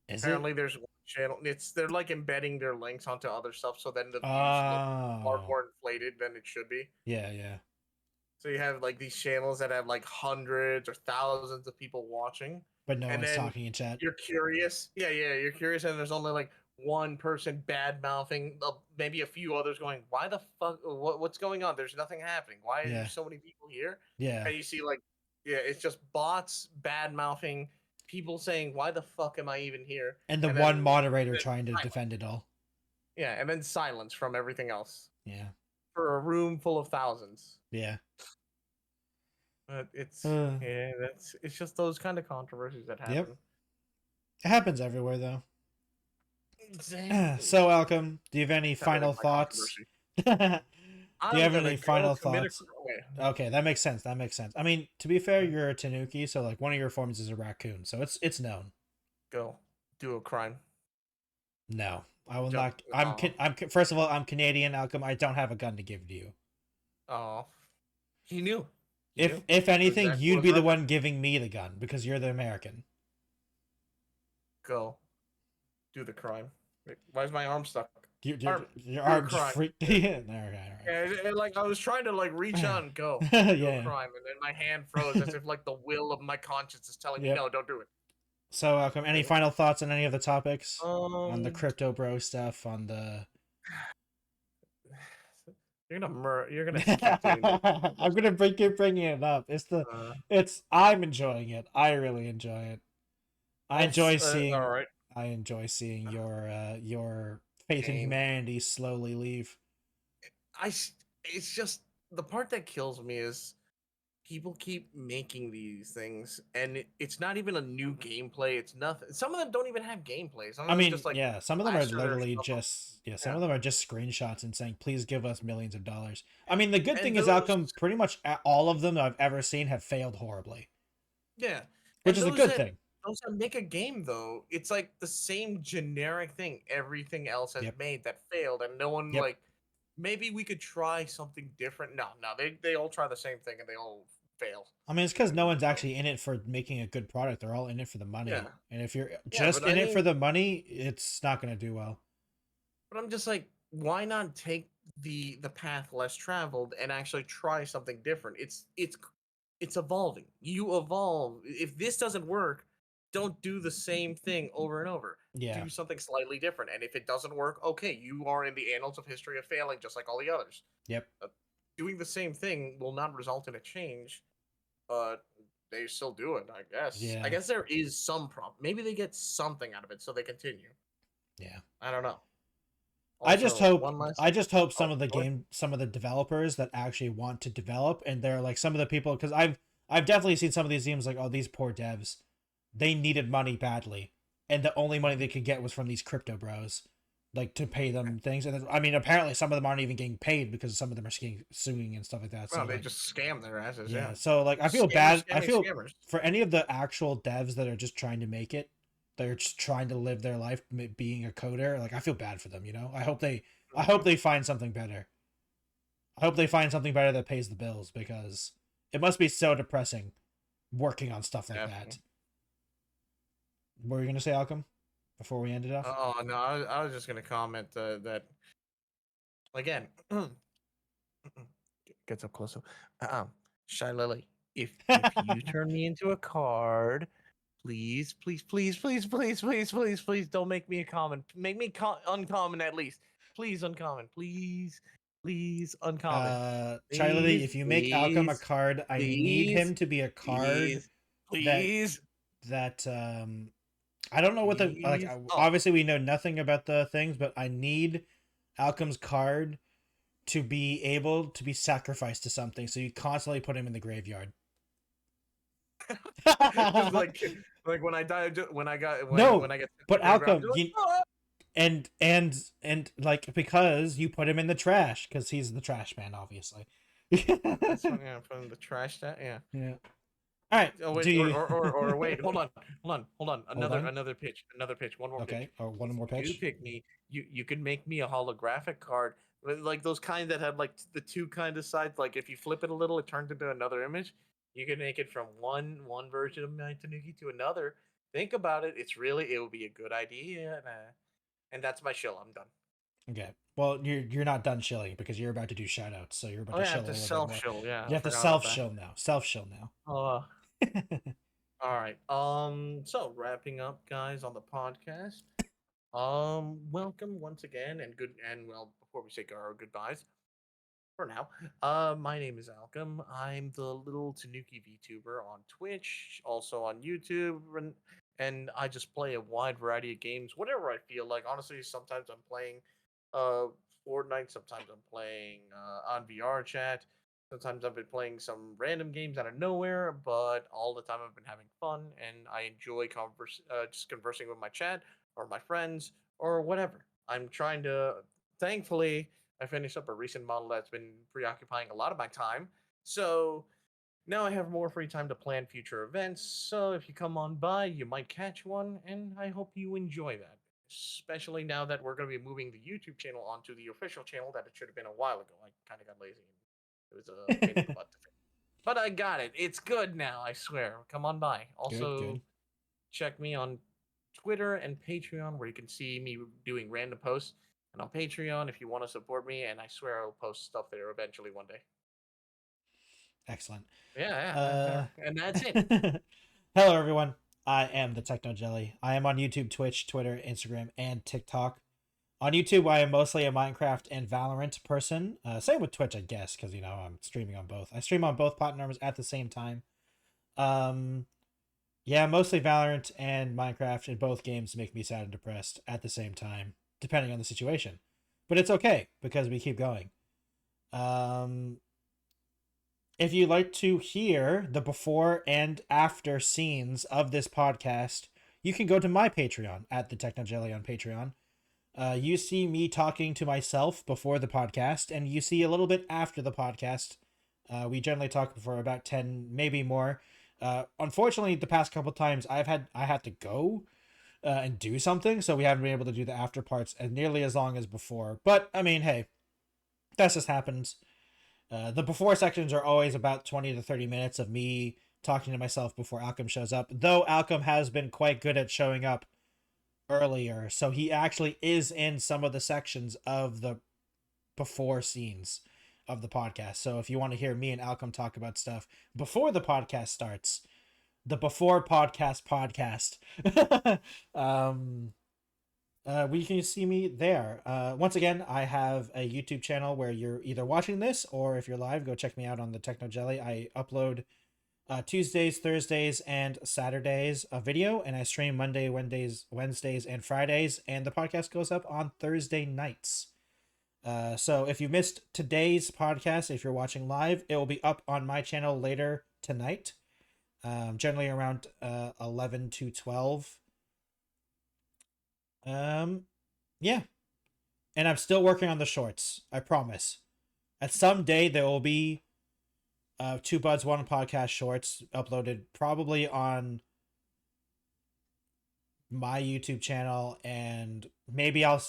Apparently, there's one channel. They're like embedding their links onto other stuff, so then the views look far more inflated than it should be. Yeah. So you have like these channels that have like hundreds or thousands of people watching, but no and one's then talking in chat. you're curious. Yeah, you're curious, and there's only like one person bad mouthing, maybe a few others going, "Why the fuck? What's going on? There's nothing happening. Why are there so many people here?" Yeah. And you see like, it's just bots bad mouthing, people saying, "Why the fuck am I even here?" And the one moderator trying to defend it all. Yeah, and then silence from everything else. Yeah. For a room full of thousands. Yeah. But it's just those kind of controversies that happen. Yep. It happens everywhere though. Exactly. So Alchem, do you have any final thoughts? Do you have any final thoughts? Okay, that makes sense. That makes sense. I mean, to be fair, you're a Tanuki, so like one of your forms is a raccoon, so it's known. Go do a crime. No, I will not. I'm first of all, I'm Canadian, Alchem. I don't have a gun to give to you. Oh, he knew. If anything, you'd be the one giving me the gun because you're the American. Go do the crime. Wait, why is my arm stuck? Your arm's freaked. Yeah, like I was trying to like reach out and go do a crime, and then my hand froze as if like the will of my conscience is telling me no, don't do it. So, Alchem, any final thoughts on any of the topics? On the crypto bro stuff, on the... You're gonna I'm gonna keep bringing it up. I'm enjoying it. I really enjoy it. I enjoy seeing your faith in humanity slowly leave. It's just the part that kills me is people keep making these things, and it's not even a new gameplay. It's nothing. Some of them don't even have gameplay. Some of them are literally just some of them are just screenshots and saying, "Please give us millions of dollars." I mean, the good thing is, Alchem, pretty much all of them that I've ever seen have failed horribly. Yeah, which is a good thing. Those that make a game though, it's like the same generic thing everything else has made that failed, and no one like. Maybe we could try something different. No, they all try the same thing and they all fail. I mean, it's because no one's actually in it for making a good product. They're all in it for the money. Yeah. And if you're just in it for the money, it's not going to do well. But I'm just like, why not take the path less traveled and actually try something different? It's evolving. You evolve. If this doesn't work, don't do the same thing over and over. Yeah. Do something slightly different. And if it doesn't work, okay, you are in the annals of history of failing just like all the others. Yep. Doing the same thing will not result in a change, but they still do it, I guess. Yeah. I guess there is some problem. Maybe they get something out of it so they continue. Yeah. I don't know. Also, I just hope some of the developers that actually want to develop, and they're like some of the people, because I've definitely seen some of these games like, oh, these poor devs. They needed money badly, and the only money they could get was from these crypto bros, like to pay them things. And I mean, apparently some of them aren't even getting paid because some of them are suing and stuff like that. So they just scam their asses. Yeah. So like, I feel bad. I feel for any of the actual devs that are just trying to make it. They're just trying to live their life being a coder. Like, I feel bad for them. You know, I hope they find something better. I hope they find something better that pays the bills, because it must be so depressing working on stuff like that. What were you going to say, Alchem, before we end it off? Oh, no, I was just going to comment that, again, gets up closer. Shy Lily, if you turn me into a card, please don't make me a common. Make me uncommon at least. Please, uncommon. Please, uncommon. Shy Lily, if you make Alchem a card, I need him to be a card. Please. That I don't know what the obviously we know nothing about the things, but I need Alchem's card to be able to be sacrificed to something, so you constantly put him in the graveyard. Just like when I die, when I get but Alchem, and like, because you put him in the trash because he's the trash man, obviously. Put him in the trash. Yeah. All right. Oh, wait, or wait, hold on. Another pitch. One more pitch. Okay. Or one more pitch. You pick me. You could make me a holographic card, like those kind that have like the two kind of sides. Like if you flip it a little, it turns into another image. You can make it from one version of my Tanuki to another. Think about it. It would be a good idea. And that's my show. I'm done. Okay. Well, you're not done shilling because you're about to do shout outs, so you're about to I shill have a to little bit more. self-shill, yeah. You have to forgot about self-shill now. Self-shill now. All right. So wrapping up, guys, on the podcast. Welcome once again, well, before we say our goodbyes, for now, my name is Alchem. I'm the little Tanuki VTuber on Twitch, also on YouTube, and I just play a wide variety of games, whatever I feel like. Honestly, sometimes I'm playing, uh, Fortnite. Sometimes I'm playing on VR chat. Sometimes I've been playing some random games out of nowhere, but all the time I've been having fun, and I enjoy just conversing with my chat or my friends or whatever. I'm trying to, thankfully, I finished up a recent model that's been preoccupying a lot of my time. So now I have more free time to plan future events. So if you come on by, you might catch one, and I hope you enjoy that. Especially now that we're going to be moving the YouTube channel onto the official channel that it should have been a while ago. I kind of got lazy. It was a pain in the butt to fix. But I got it. It's good now, I swear. Come on by. Also, good. Check me on Twitter and Patreon, where you can see me doing random posts. And on Patreon, if you want to support me, and I swear I'll post stuff there eventually one day. Excellent. Yeah. And that's it. Hello, everyone. I am the Techno Jelly. I am on YouTube, Twitch, Twitter, Instagram, and TikTok. On YouTube, I am mostly a Minecraft and Valorant person. Same with Twitch, I guess, because, I'm streaming on both. I stream on both platforms at the same time. Yeah, mostly Valorant and Minecraft, and both games make me sad and depressed at the same time, depending on the situation. But it's okay, because we keep going. If you'd like to hear the before and after scenes of this podcast, you can go to my Patreon at the Techno Jelly on Patreon. You see me talking to myself before the podcast, and you see a little bit after the podcast. We generally talk for about 10, maybe more. Unfortunately, the past couple times I had to go and do something, so we haven't been able to do the after parts as nearly as long as before. But I mean, hey, that just happens. The before sections are always about 20 to 30 minutes of me talking to myself before Alchem shows up, though Alchem has been quite good at showing up earlier, so he actually is in some of the sections of the before scenes of the podcast. So if you want to hear me and Alchem talk about stuff before the podcast starts, the before podcast, we can see me there. Once again, I have a YouTube channel where you're either watching this, or if you're live, go check me out on the Techno Jelly. I upload Tuesdays, Thursdays, and Saturdays a video, and I stream Monday, Wednesdays, and Fridays, and the podcast goes up on Thursday nights. So if you missed today's podcast, if you're watching live, it will be up on my channel later tonight, generally around 11 to 12. Yeah, and I'm still working on the shorts, I promise. At some day there will be Two Buds One Podcast shorts uploaded, probably on my YouTube channel, and maybe I'll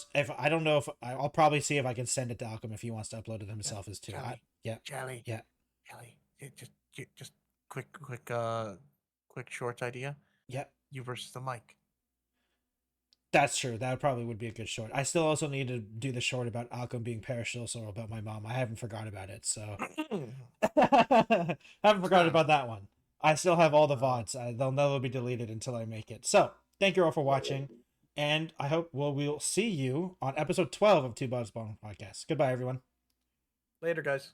probably see if I can send it to Alchem if he wants to upload it himself as too. Jelly. Yeah. Jelly. Just quick shorts idea. Yeah. You versus the mic. That's true. That probably would be a good short. I still also need to do the short about Alchem being parasocial about my mom. I haven't forgot about it, so haven't forgotten about that one. I still have all the VODs. They'll never be deleted until I make it. So thank you all for watching, and I hope we'll see you on episode 12 of Two Buds One Podcast. Goodbye, everyone. Later, guys.